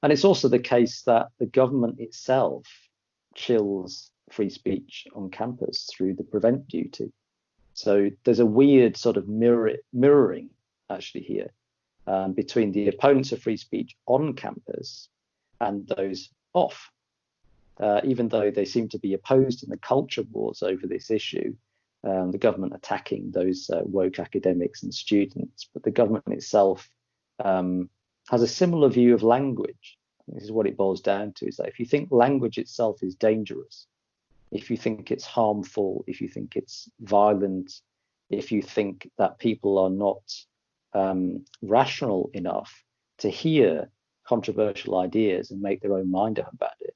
And it's also the case that the government itself chills free speech on campus through the prevent duty. So there's a weird sort of mirroring actually here between the opponents of free speech on campus and those off, even though they seem to be opposed in the culture wars over this issue, the government attacking those woke academics and students, but the government itself has a similar view of language. This is what it boils down to, is that if you think language itself is dangerous, if you think it's harmful, if you think it's violent, if you think that people are not rational enough to hear controversial ideas and make their own mind up about it,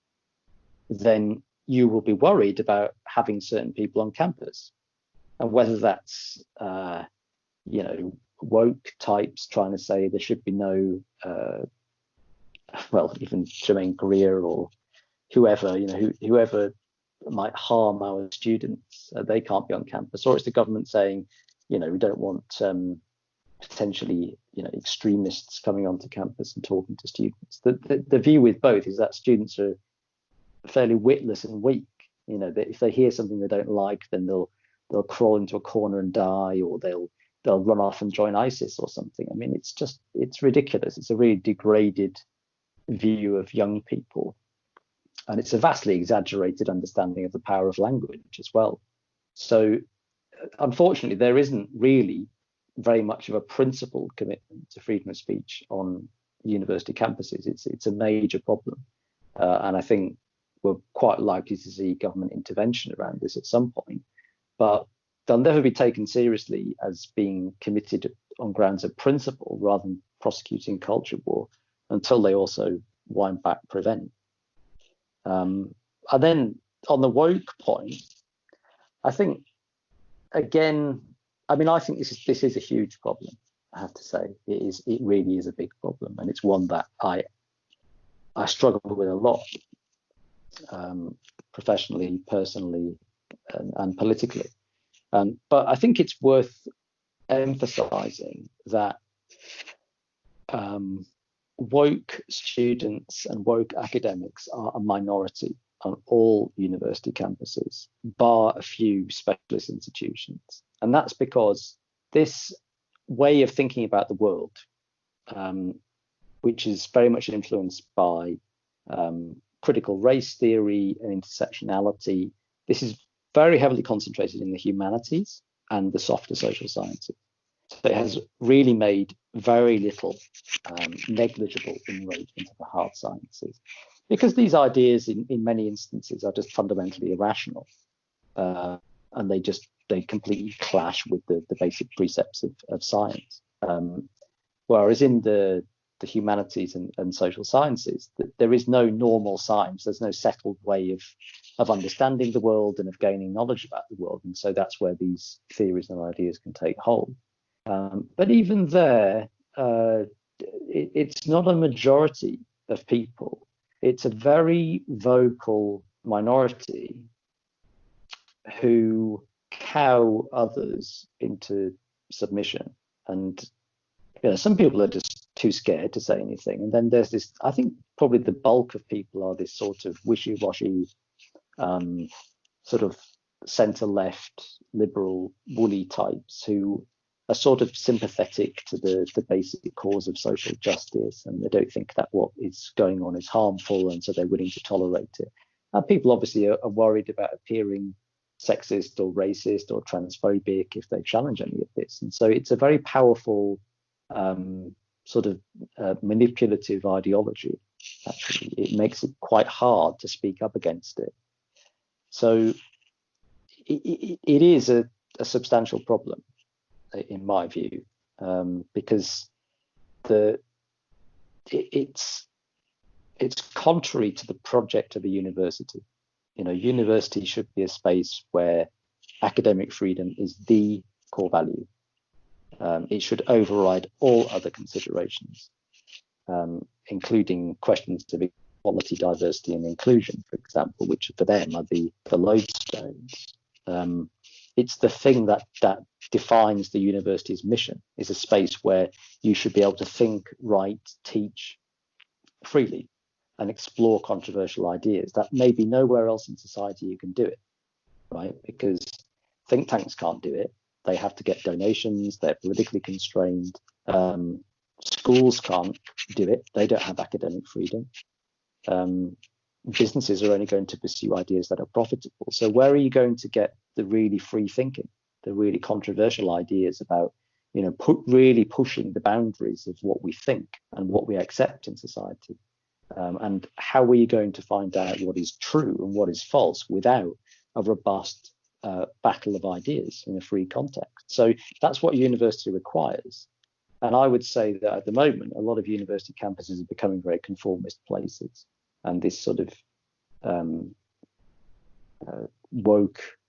then you will be worried about having certain people on campus. And whether that's, you know, woke types trying to say there should be no, well, even Jermaine Greer or whoever, you know, whoever might harm our students, they can't be on campus. Or it's the government saying, you know, we don't want potentially, you know, extremists coming onto campus and talking to students. The view with both is that students are fairly witless and weak. You know, that if they hear something they don't like, then they'll crawl into a corner and die, or they'll run off and join ISIS or something. I mean, it's ridiculous. It's a really degraded view of young people, and it's a vastly exaggerated understanding of the power of language as well. So unfortunately, there isn't really very much of a principled commitment to freedom of speech on university campuses. It's a major problem, and I think we're quite likely to see government intervention around this at some point, but they'll never be taken seriously as being committed on grounds of principle rather than prosecuting culture war until they also wind back prevent. And then on the woke point, I think, again, I mean, I think this is a huge problem. I have to say, it really is a big problem, and it's one that I struggle with a lot, professionally, personally, and politically. But I think it's worth emphasizing that woke students and woke academics are a minority on all university campuses, bar a few specialist institutions. And that's because this way of thinking about the world, which is very much influenced by critical race theory and intersectionality, this is very heavily concentrated in the humanities and the softer social sciences. So it has really made very little negligible inroad into the hard sciences, because these ideas in many instances are just fundamentally irrational, and they just they completely clash with the basic precepts of science. Whereas in the humanities and social sciences, there is no normal science. There's no settled way of understanding the world and of gaining knowledge about the world. And so that's where these theories and ideas can take hold. But even there, it's not a majority of people. It's a very vocal minority who cow others into submission. And some people are just too scared to say anything. And then there's this, I think probably the bulk of people are this sort of wishy-washy, sort of centre-left, liberal, woolly types who are sort of sympathetic to the basic cause of social justice, and they don't think that what is going on is harmful, and so they're willing to tolerate it. And people obviously are worried about appearing sexist or racist or transphobic if they challenge any of this. And so it's a very powerful sort of manipulative ideology. Actually, it makes it quite hard to speak up against it. So it is a substantial problem, in my view, because it's contrary to the project of a university. University should be a space where academic freedom is the core value. It should override all other considerations, including questions of equality, diversity, and inclusion, for example, which for them are the lodestones. It's the thing that defines the university's mission, is a space where you should be able to think, write, teach freely and explore controversial ideas that maybe nowhere else in society you can do it, right? Because think tanks can't do it. They have to get donations. They're politically constrained. Schools can't do it. They don't have academic freedom. Businesses are only going to pursue ideas that are profitable. So where are you going to get the really free thinking, the really controversial ideas about, really pushing the boundaries of what we think and what we accept in society? And how are you going to find out what is true and what is false without a robust battle of ideas in a free context? So that's what university requires. And I would say that at the moment, a lot of university campuses are becoming very conformist places. And this sort of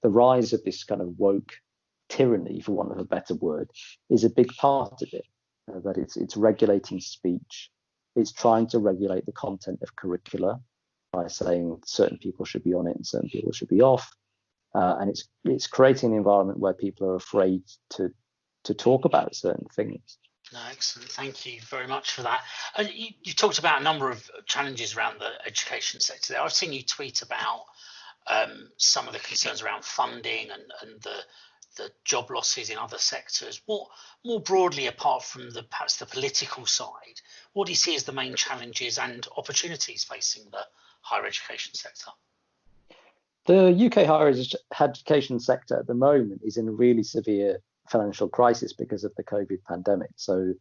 the rise of this kind of woke tyranny, for want of a better word, is a big part of it. That it's regulating speech. It's trying to regulate the content of curricula by saying certain people should be on it and certain people should be off. And it's creating an environment where people are afraid to talk about certain things. No, excellent. Thank you very much for that. You talked about a number of challenges around the education sector there. I've seen you tweet about some of the concerns around funding and the job losses in other sectors. What more broadly, apart from perhaps the political side, what do you see as the main challenges and opportunities facing the higher education sector? The UK higher education sector at the moment is in a really severe financial crisis because of the COVID pandemic. So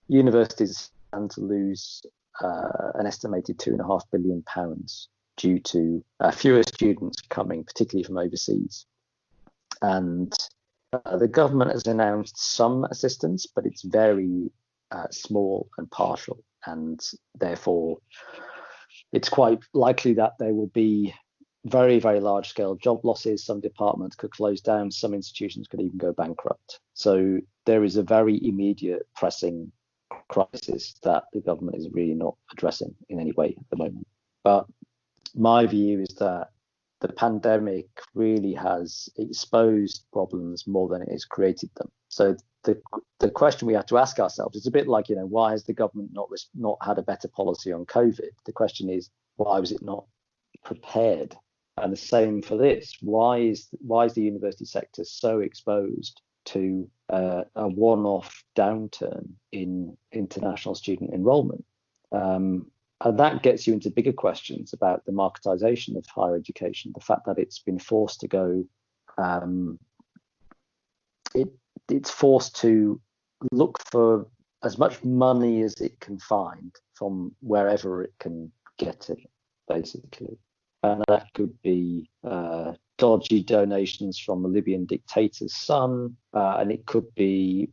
universities stand to lose an estimated £2.5 billion due to fewer students coming, particularly from overseas. And the government has announced some assistance, but it's very small and partial. And therefore, it's quite likely that there will be very, very large scale job losses. Some departments could close down. Some institutions could even go bankrupt. So there is a very immediate pressing crisis that the government is really not addressing in any way at the moment. But my view is that the pandemic really has exposed problems more than it has created them. So the question we have to ask ourselves is a bit like, why has the government not had a better policy on COVID? The question is, why was it not prepared? And the same for this. Why is the university sector so exposed to a one-off downturn in international student enrolment? And that gets you into bigger questions about the marketization of higher education, the fact that it's been forced to go, it's forced to look for as much money as it can find from wherever it can get it, basically. And that could be dodgy donations from a Libyan dictator's son, and it could be,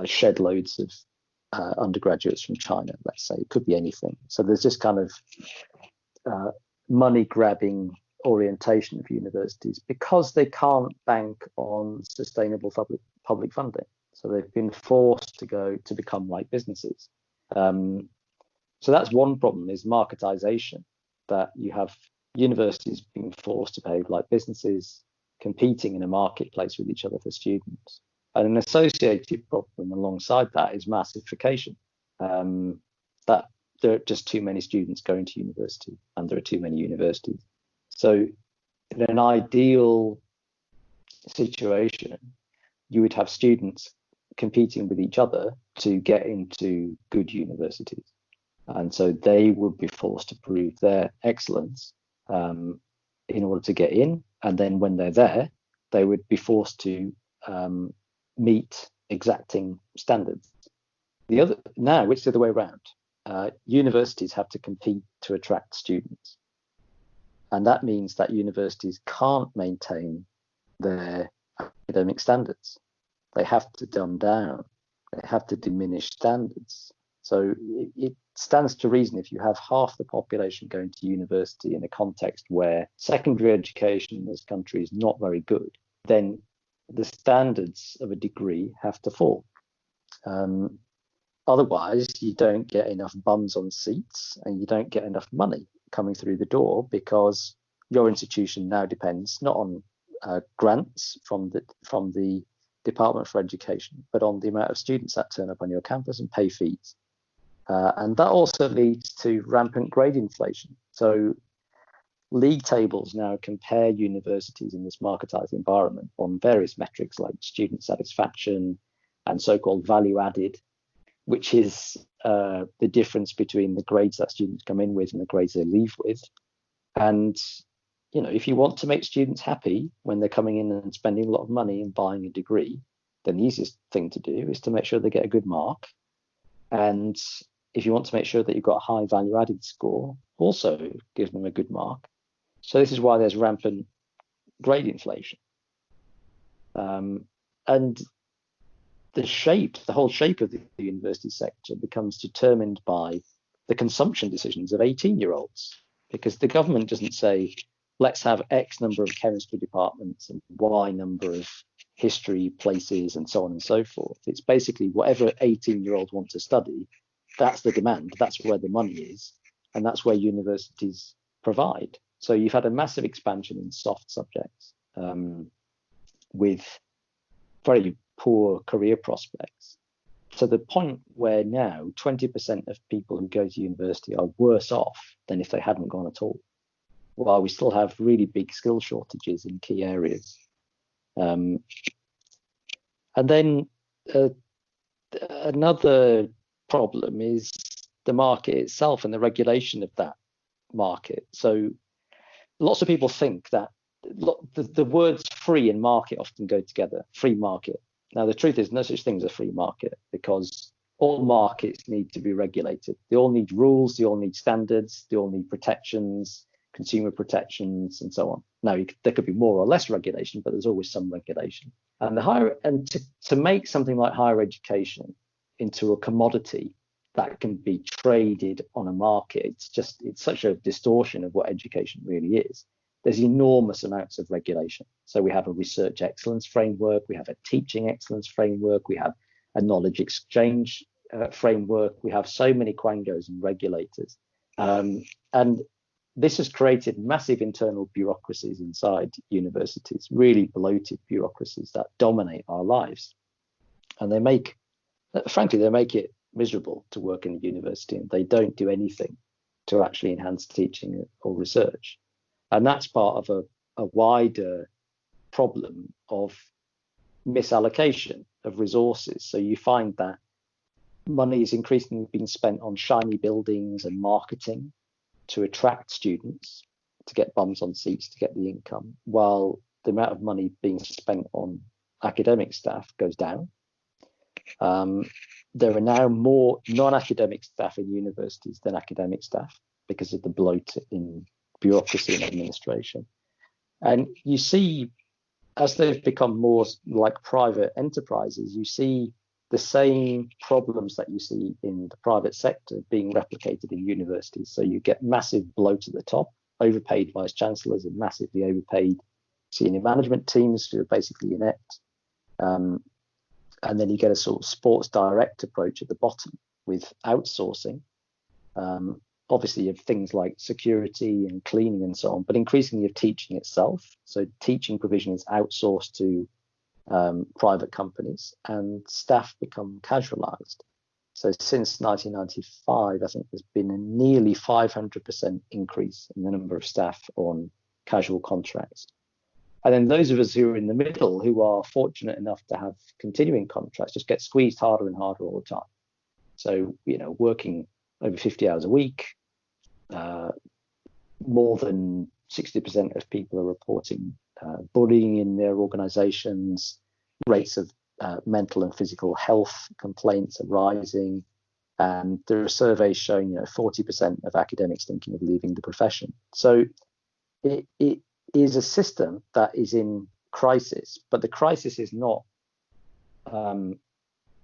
shed loads of undergraduates from China, let's say. It could be anything. So there's this kind of money grabbing orientation of universities because they can't bank on sustainable public funding. So they've been forced to become like businesses. So that's one problem, is marketization, that you have universities being forced to behave like businesses, competing in a marketplace with each other for students. And an associated problem alongside that is massification, that there are just too many students going to university and there are too many universities. So in an ideal situation, you would have students competing with each other to get into good universities. And so they would be forced to prove their excellence in order to get in. And then when they're there, they would be forced to meet exacting standards. Now it's the other way around. Universities have to compete to attract students. And that means that universities can't maintain their academic standards. They have to dumb down. They have to diminish standards. So it stands to reason, if you have half the population going to university in a context where secondary education in this country is not very good, then the standards of a degree have to fall. Otherwise, you don't get enough bums on seats and you don't get enough money coming through the door, because your institution now depends not on grants from the Department for Education, but on the amount of students that turn up on your campus and pay fees. And that also leads to rampant grade inflation. So league tables now compare universities in this marketized environment on various metrics like student satisfaction and so-called value added, which is the difference between the grades that students come in with and the grades they leave with. And if you want to make students happy when they're coming in and spending a lot of money and buying a degree, then the easiest thing to do is to make sure they get a good mark. And if you want to make sure that you've got a high value added score, also give them a good mark. So this is why there's rampant grade inflation. And the whole shape of the university sector becomes determined by the consumption decisions of 18-year-olds, because the government doesn't say, let's have X number of chemistry departments and Y number of history places and so on and so forth. It's basically whatever 18-year-olds want to study, that's the demand, that's where the money is, and that's where universities provide. So you've had a massive expansion in soft subjects with very poor career prospects, to the point where now 20% of people who go to university are worse off than if they hadn't gone at all, while we still have really big skill shortages in key areas. And then another problem is the market itself and the regulation of that market. So lots of people think that the words free and market often go together, free market. Now, the truth is no such thing as a free market, because all markets need to be regulated. They all need rules, they all need standards, they all need protections, consumer protections, and so on. Now, there could be more or less regulation, but there's always some regulation. And to make something like higher education into a commodity that can be traded on a market, it's such a distortion of what education really is. There's enormous amounts of regulation. So we have a research excellence framework, we have a teaching excellence framework, we have a knowledge exchange framework, we have so many quangos and regulators. And this has created massive internal bureaucracies inside universities, really bloated bureaucracies that dominate our lives. And they make it miserable to work in a university, and they don't do anything to actually enhance teaching or research. And that's part of a wider problem of misallocation of resources. So you find that money is increasingly being spent on shiny buildings and marketing to attract students, to get bums on seats, to get the income, while the amount of money being spent on academic staff goes down. There are now more non-academic staff in universities than academic staff because of the bloat in bureaucracy and administration. And you see, as they've become more like private enterprises, you see the same problems that you see in the private sector being replicated in universities. So you get massive bloat at the top, overpaid vice chancellors and massively overpaid senior management teams who are basically inept. And then you get a sort of sports direct approach at the bottom with outsourcing. Obviously, you have things like security and cleaning and so on, but increasingly you have teaching itself. So teaching provision is outsourced to private companies, and staff become casualized. So since 1995, I think there's been a nearly 500% increase in the number of staff on casual contracts. And then those of us who are in the middle, who are fortunate enough to have continuing contracts, just get squeezed harder and harder all the time. So, working over 50 hours a week, more than 60% of people are reporting bullying in their organizations. Rates of mental and physical health complaints are rising. And there are surveys showing 40% of academics thinking of leaving the profession. So it is a system that is in crisis, but the crisis is not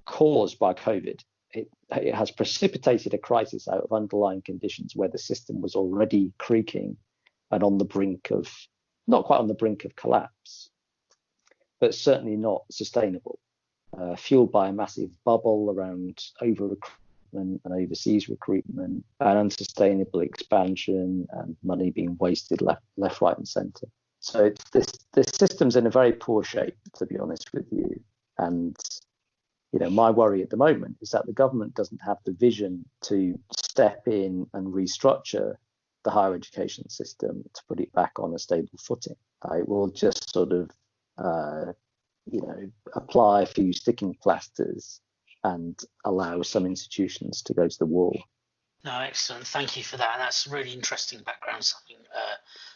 caused by COVID. It has precipitated a crisis out of underlying conditions where the system was already creaking and on the brink of, not quite on the brink of collapse, but certainly not sustainable, fueled by a massive bubble around over-recruitment and overseas recruitment and unsustainable expansion and money being wasted left, right and centre. So this system's in a very poor shape, to be honest with you. And my worry at the moment is that the government doesn't have the vision to step in and restructure the higher education system to put it back on a stable footing. It will just sort of, apply a few sticking plasters and allow some institutions to go to the wall. No, excellent. Thank you for that. And that's really interesting background. Something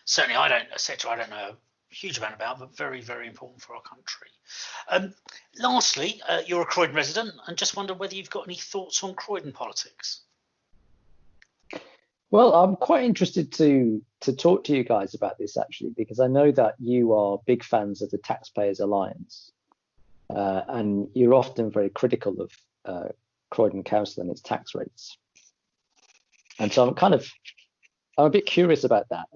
certainly a sector I don't know a huge amount about, but very, very important for our country. Lastly, you're a Croydon resident, and just wonder whether you've got any thoughts on Croydon politics. Well, I'm quite interested to talk to you guys about this actually, because I know that you are big fans of the Taxpayers Alliance, and you're often very critical of Croydon Council and its tax rates. And so I'm a bit curious about that.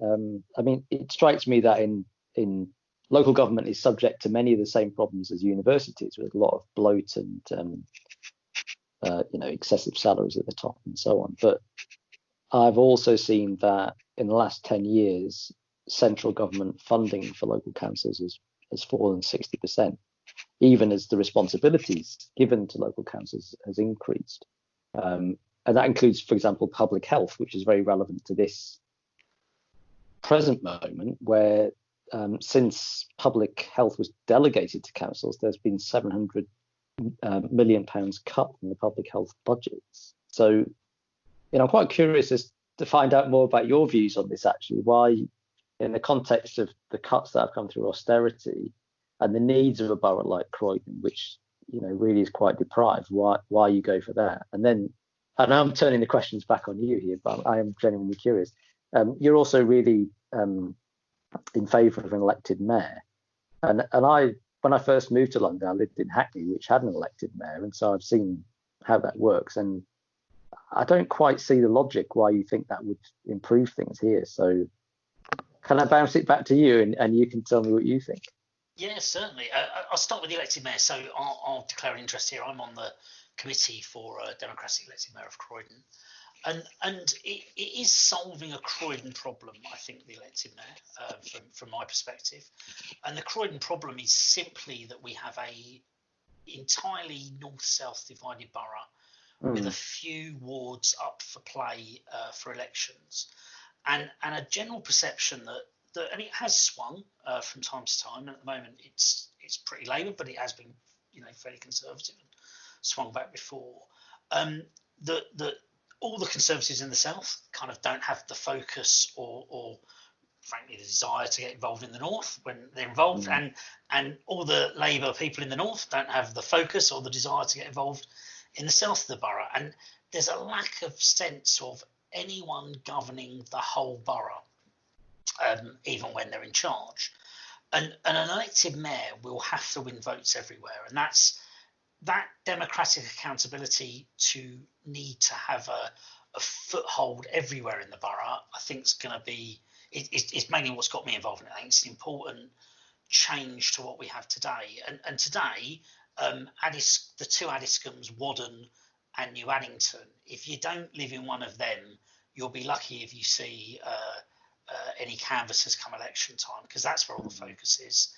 It strikes me that in local government is subject to many of the same problems as universities, with a lot of bloat and excessive salaries at the top and so on. But I've also seen that in the last 10 years, central government funding for local councils has fallen 60%, even as the responsibilities given to local councils has increased. And that includes, for example, public health, which is very relevant to this present moment, where since public health was delegated to councils, there's been £700 million cut in the public health budgets. So, I'm quite curious as to find out more about your views on this, actually, why, in the context of the cuts that have come through austerity and the needs of a borough like Croydon, which, really is quite deprived, why you go for that. And then, I know I'm turning the questions back on you here, but I am genuinely curious. You're also really in favour of an elected mayor. And when I first moved to London, I lived in Hackney, which had an elected mayor. And so I've seen how that works. And I don't quite see the logic why you think that would improve things here. So can I bounce it back to you and you can tell me what you think? Yeah, certainly. I'll start with the elected mayor. So I'll declare an interest here. I'm on the committee for democratic elected mayor of Croydon. And it is solving a Croydon problem, I think, the elected mayor, from my perspective. And the Croydon problem is simply that we have a entirely north-south divided borough with a few wards up for play for elections, and a general perception that and it has swung from time to time. At the moment, it's pretty Labour, but it has been fairly conservative and swung back before. That all the Conservatives in the south kind of don't have the focus or frankly the desire to get involved in the north when they're involved, and all the Labour people in the north don't have the focus or the desire to get involved in the south of the borough. And there's a lack of sense of anyone governing the whole borough. even when they're in charge. And an elected mayor will have to win votes everywhere, and that democratic accountability to need to have a foothold everywhere in the borough. I think is going to be it's mainly what's got me involved in it. I think it's an important change to what we have today. And today, the two Addiscombes, Wadden and New Addington, if you don't live in one of them, you'll be lucky if you see any canvassers come election time, because that's where all the focus is.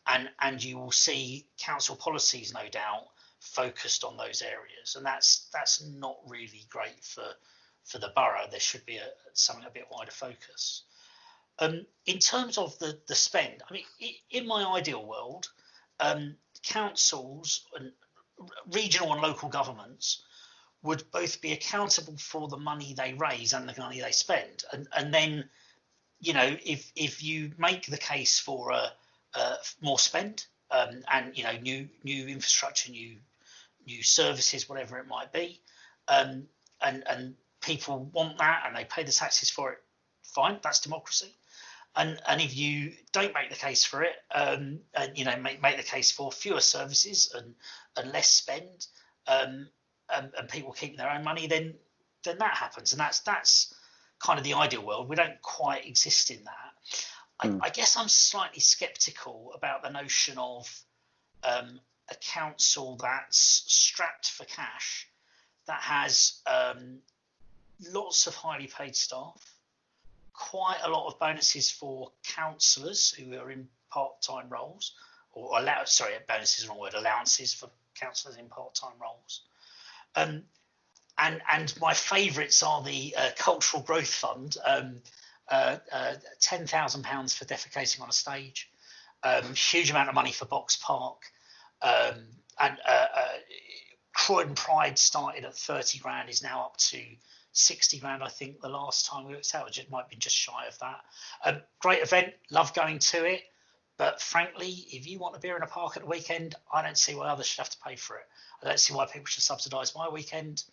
And you will see council policies, no doubt, focused on those areas. And that's not really great for the borough. There should be something a bit wider focus. In terms of the spend, I mean, in my ideal world, councils and regional and local governments would both be accountable for the money they raise and the money they spend. And then, you know, if you make the case for more spend, and, you know, new infrastructure, new services, whatever it might be, and people want that and they pay the taxes for it, fine, that's democracy. And if you don't make the case for it, and, you know, make the case for fewer services and less spend, and people keep their own money, then that happens. And that's kind of the ideal world. We don't quite exist in that. I guess I'm slightly skeptical about the notion of a council that's strapped for cash, that has lots of highly paid staff, quite a lot of bonuses for councillors who are in part-time roles, or bonuses is the wrong word, allowances for councillors in part-time roles. And my favourites are the Cultural Growth Fund, £10,000 for defecating on a stage, huge amount of money for Box Park, and Croydon Pride started at 30 grand, is now up to 60 grand, I think, the last time we looked at, it might be just shy of that. Great event, love going to it, but frankly, if you want a beer in a park at the weekend, I don't see why others should have to pay for it. I don't see why people should subsidise my weekend,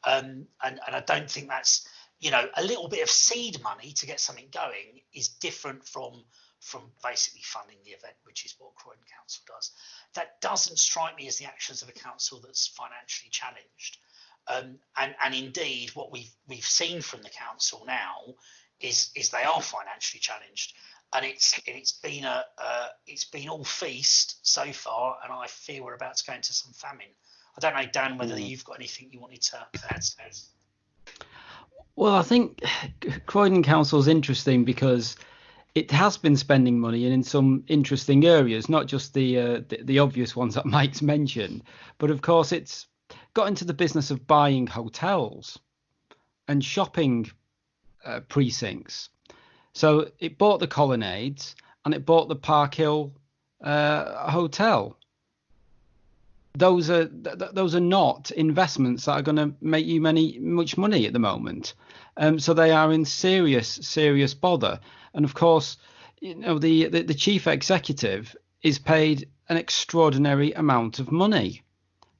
and I don't think that's, you know, a little bit of seed money to get something going is different from basically funding the event, which is what Croydon Council does. That doesn't strike me as the actions of a council that's financially challenged. And indeed, what we've seen from the council now is they are financially challenged, and it's been all feast so far, and I fear we're about to go into some famine. I don't know, Dan, whether you've got anything you wanted to add to this. Well, I think Croydon Council is interesting because it has been spending money and in some interesting areas, not just the obvious ones that Mike's mentioned, but of course it's got into the business of buying hotels and shopping precincts. So it bought the Colonnades and it bought the Park Hill Hotel. Those are not investments that are going to make you much money at the moment. So they are in serious bother. And of course, you know, the chief executive is paid an extraordinary amount of money,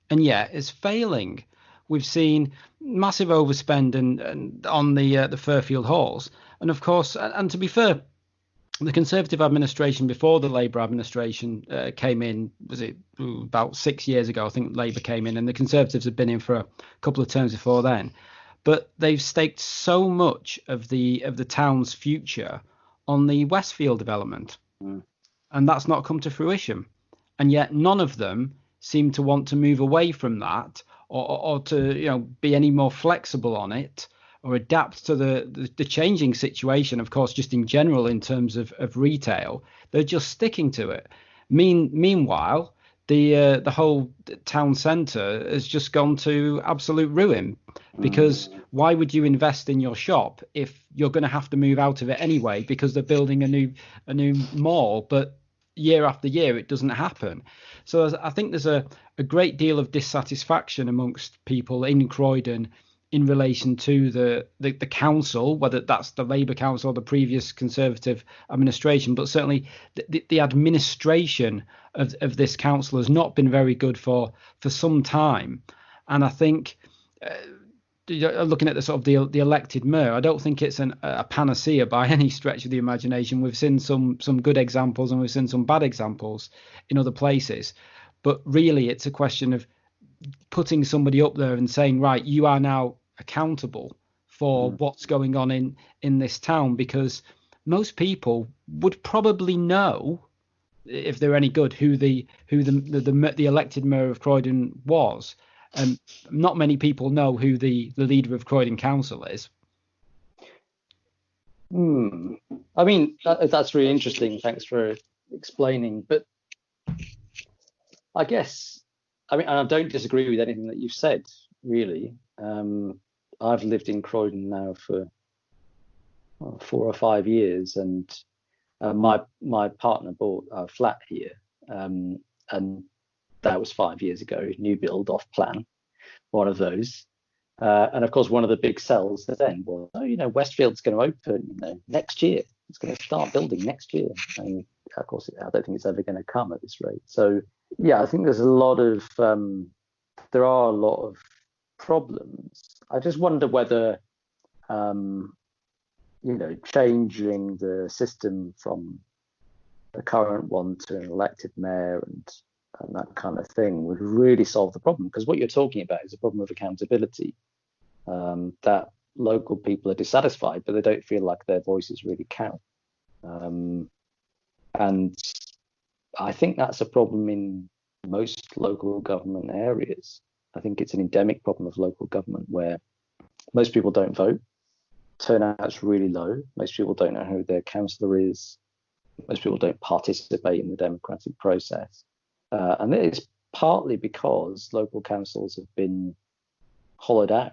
and yet is failing. We've seen massive overspend and on the Fairfield halls, and of course, and to be fair, the Conservative administration before the Labour administration came in, was it about 6 years ago? I think Labour came in, and the Conservatives had been in for a couple of terms before then. But they've staked so much of the town's future on the Westfield development, and that's not come to fruition. And yet none of them seem to want to move away from that, or to, you know, be any more flexible on it, or adapt to the changing situation, of course, just in general in terms of retail. They're just sticking to it. Meanwhile, the whole town centre has just gone to absolute ruin, because why would you invest in your shop if you're going to have to move out of it anyway, because they're building a new mall, but year after year it doesn't happen. So I think there's a great deal of dissatisfaction amongst people in Croydon in relation to the council, whether that's the Labour council or the previous Conservative administration, but certainly the administration of this council has not been very good for some time. And I think looking at the sort of the elected mayor, I don't think it's a panacea by any stretch of the imagination. We've seen some good examples and we've seen some bad examples in other places, but really it's a question of putting somebody up there and saying, right, you are now accountable for what's going on in this town, because most people would probably know, if they're any good, who the elected mayor of Croydon was. Not many people know who the leader of Croydon Council is. I mean, that's really interesting. Thanks for explaining. But I guess, I mean, and I don't disagree with anything that you've said, really. I've lived in Croydon now for 4 or 5 years, and my partner bought a flat here, and that was 5 years ago, new build off plan, one of those. And of course, one of the big sells then was, Westfield's going to open, next year. It's going to start building next year. And of course, I don't think it's ever going to come at this rate. So yeah, I think there are a lot of problems. I just wonder whether, changing the system from the current one to an elected mayor and that kind of thing would really solve the problem, because what you're talking about is a problem of accountability, that local people are dissatisfied, but they don't feel like their voices really count. And I think that's a problem in most local government areas. I think it's an endemic problem of local government where most people don't vote, turnout's really low, most people don't know who their councillor is, most people don't participate in the democratic process. And it is partly because local councils have been hollowed out,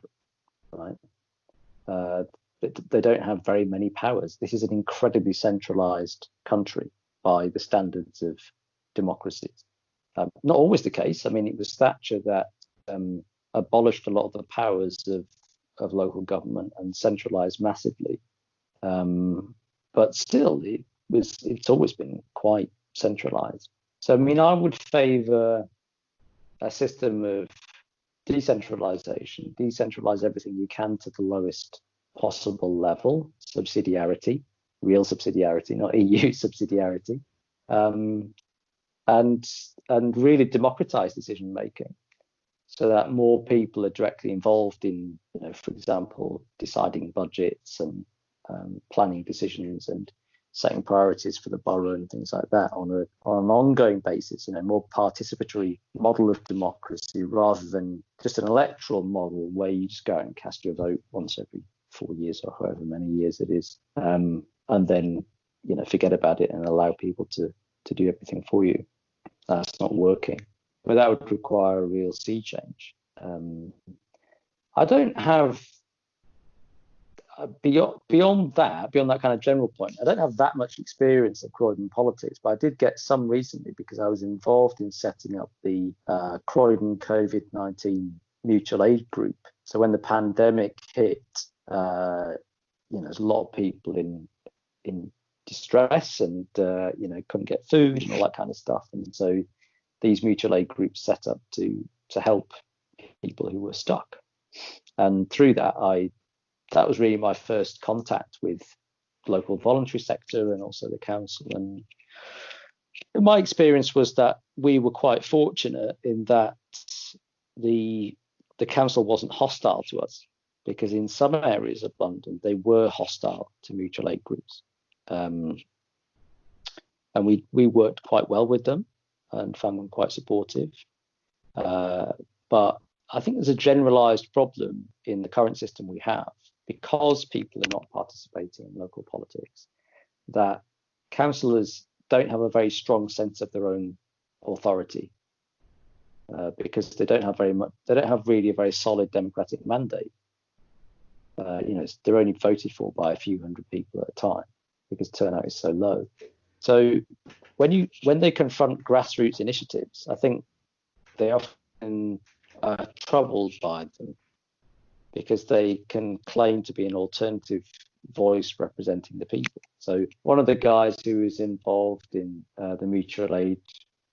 right? They don't have very many powers. This is an incredibly centralised country by the standards of democracies. Not always the case. I mean, it was Thatcher that abolished a lot of the powers of local government and centralised massively. But still, it's always been quite centralised. So, I mean, I would favour a system of decentralisation, decentralise everything you can to the lowest possible level, subsidiarity, real subsidiarity, not EU subsidiarity, and really democratise decision making, so that more people are directly involved in, for example, deciding budgets and planning decisions and setting priorities for the borough and things like that on an ongoing basis, more participatory model of democracy rather than just an electoral model where you just go out and cast your vote once every 4 years or however many years it is, and then forget about it and allow people to do everything for you. That's not working. But that would require a real sea change. I don't have beyond that kind of general point, I don't have that much experience of Croydon politics, but I did get some recently because I was involved in setting up the Croydon COVID-19 mutual aid group. So when the pandemic hit, there's a lot of people in distress and couldn't get food and all that kind of stuff, and so these mutual aid groups set up to help people who were stuck. And through that, that was really my first contact with the local voluntary sector and also the council. And my experience was that we were quite fortunate in that the council wasn't hostile to us, because in some areas of London they were hostile to mutual aid groups, and we worked quite well with them and found them quite supportive. But I think there's a generalised problem in the current system we have, because people are not participating in local politics, that councillors don't have a very strong sense of their own authority, because they don't have really a very solid democratic mandate. They're only voted for by a few hundred people at a time because turnout is so low. So when they confront grassroots initiatives, I think they often are troubled by them, because they can claim to be an alternative voice representing the people. So one of the guys who was involved in the mutual aid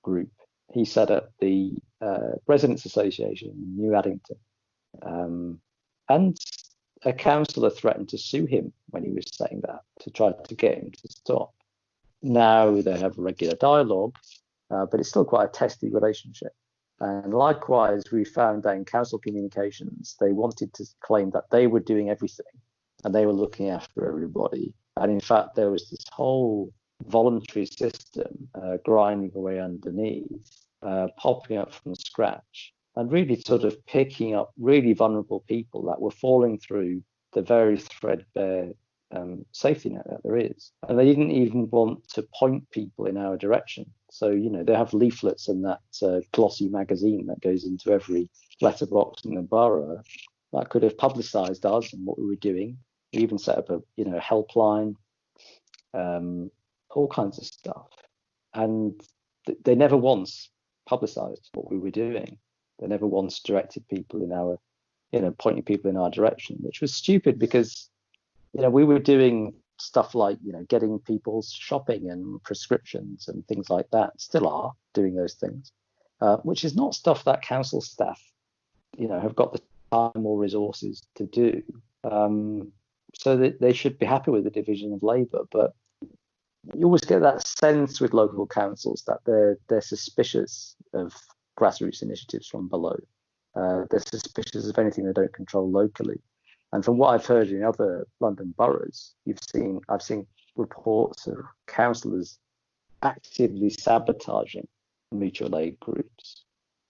group, he set up the Residents Association in New Addington, And a councillor threatened to sue him when he was saying that, to try to get him to stop. Now they have regular dialogue, but it's still quite a testy relationship. And likewise, we found that in council communications, they wanted to claim that they were doing everything and they were looking after everybody. And in fact, there was this whole voluntary system grinding away underneath, popping up from scratch, and really sort of picking up really vulnerable people that were falling through the very threadbare safety net that there is. And they didn't even want to point people in our direction. So, they have leaflets in that glossy magazine that goes into every letterbox in the borough that could have publicised us and what we were doing. We even set up a helpline, all kinds of stuff. And they never once publicised what we were doing. They never once directed people in our, pointing people in our direction, which was stupid because, we were doing stuff like, getting people's shopping and prescriptions and things like that, still are doing those things, which is not stuff that council staff, have got the time or resources to do. So that they should be happy with the division of labour. But you always get that sense with local councils that they're suspicious of grassroots initiatives from below. They're suspicious of anything they don't control locally. And from what I've heard in other London boroughs, I've seen reports of councillors actively sabotaging mutual aid groups,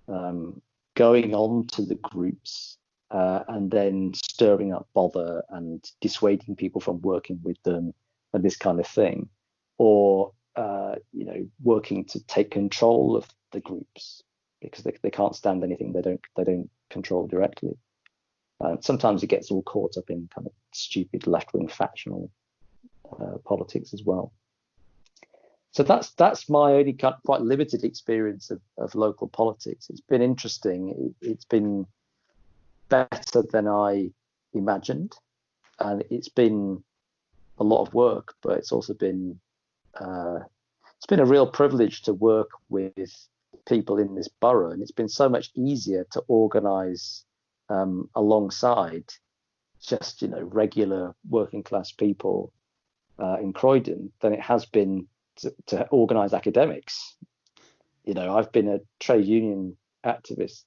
going on to the groups and then stirring up bother and dissuading people from working with them and this kind of thing, or working to take control of the groups because they can't stand anything they don't control directly. Sometimes it gets all caught up in kind of stupid left-wing factional politics as well. So that's my only quite limited experience of local politics. It's been interesting. It's been better than I imagined, and it's been a lot of work, but it's also been a real privilege to work with people in this borough, and it's been so much easier to organise alongside just regular working class people in Croydon than it has been to organise academics. I've been a trade union activist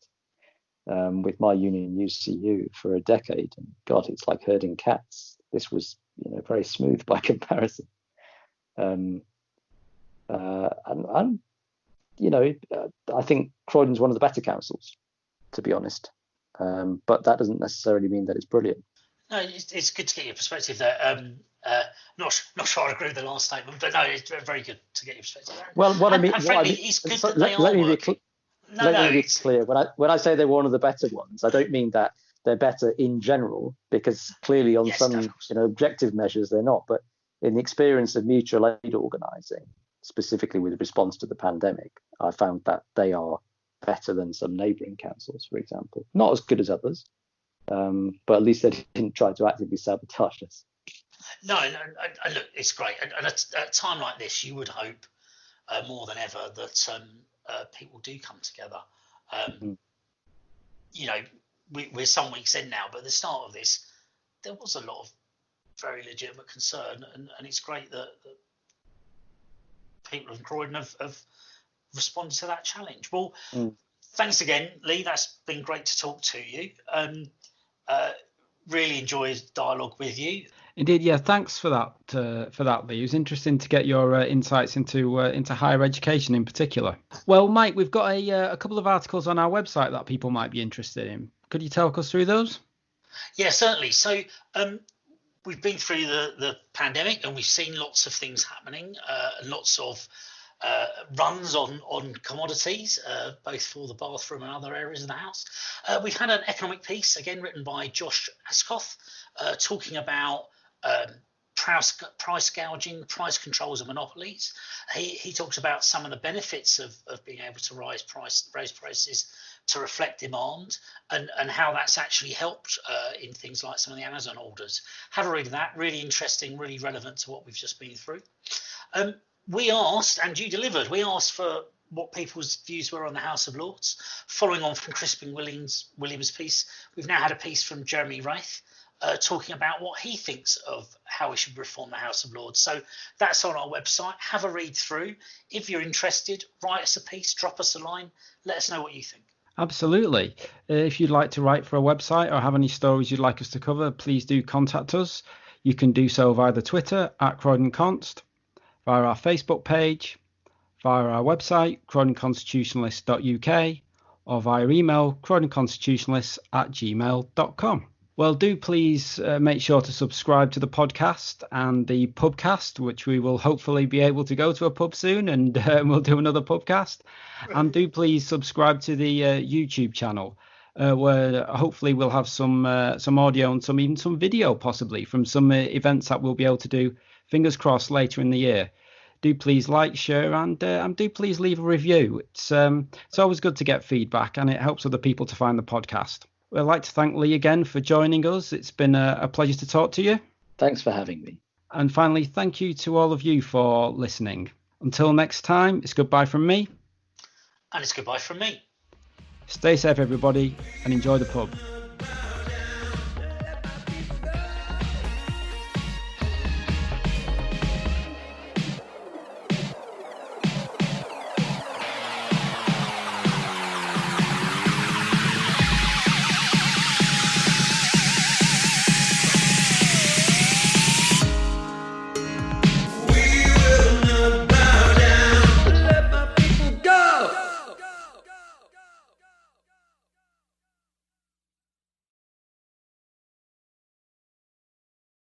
with my union UCU for a decade, and God, it's like herding cats. This was very smooth by comparison. And I think Croydon's one of the better councils, to be honest. But that doesn't necessarily mean that it's brilliant. No, it's good to get your perspective there. Not sure I agree with the last statement, but no, it's very good to get your perspective there. Well, It's good that they are working. Let me be clear. When I say they're one of the better ones, I don't mean that they're better in general, because clearly on some objective measures they're not. But in the experience of mutual aid organising, specifically with response to the pandemic, I found that they are better than some neighbouring councils, for example. Not as good as others, but at least they didn't try to actively sabotage us. No, look, it's great. And at a time like this, you would hope more than ever that people do come together. We're some weeks in now, but at the start of this, there was a lot of very legitimate concern, and it's great that people in Croydon have responded to that challenge. Well, thanks again, Lee. That's been great to talk to you. Really enjoyed dialogue with you. Indeed, yeah. Thanks for that, Lee. It was interesting to get your insights into higher education in particular. Well, Mike, we've got a couple of articles on our website that people might be interested in. Could you talk us through those? Yeah, certainly. So we've been through the pandemic, and we've seen lots of things happening, lots of runs on commodities, both for the bathroom and other areas of the house. We've had an economic piece, again written by Josh Ascoth, talking about price gouging, price controls and monopolies. He talks about some of the benefits of being able to raise prices to reflect demand, and how that's actually helped in things like some of the Amazon orders. Have a read of that. Really interesting, really relevant to what we've just been through. We asked, and you delivered, we asked for what people's views were on the House of Lords. Following on from Crispin Williams' piece, we've now had a piece from Jeremy Wraith talking about what he thinks of how we should reform the House of Lords. So that's on our website. Have a read through. If you're interested, write us a piece, drop us a line, let us know what you think. Absolutely. If you'd like to write for a website or have any stories you'd like us to cover, please do contact us. You can do so via the Twitter at Croydon Const, via our Facebook page, via our website, croydonconstitutionalist.uk, or via email, croydonconstitutionalists@gmail.com. Well, do please make sure to subscribe to the podcast and the pubcast, which we will hopefully be able to go to a pub soon, and we'll do another pubcast. And do please subscribe to the YouTube channel, where hopefully we'll have some audio and even some video possibly from some events that we'll be able to do, fingers crossed, later in the year. Do please like, share, and do please leave a review. It's always good to get feedback, and it helps other people to find the podcast. I'd like to thank Lee again for joining us. It's been a pleasure to talk to you. Thanks for having me. And finally, thank you to all of you for listening. Until next time, it's goodbye from me. And it's goodbye from me. Stay safe, everybody, and enjoy the pub.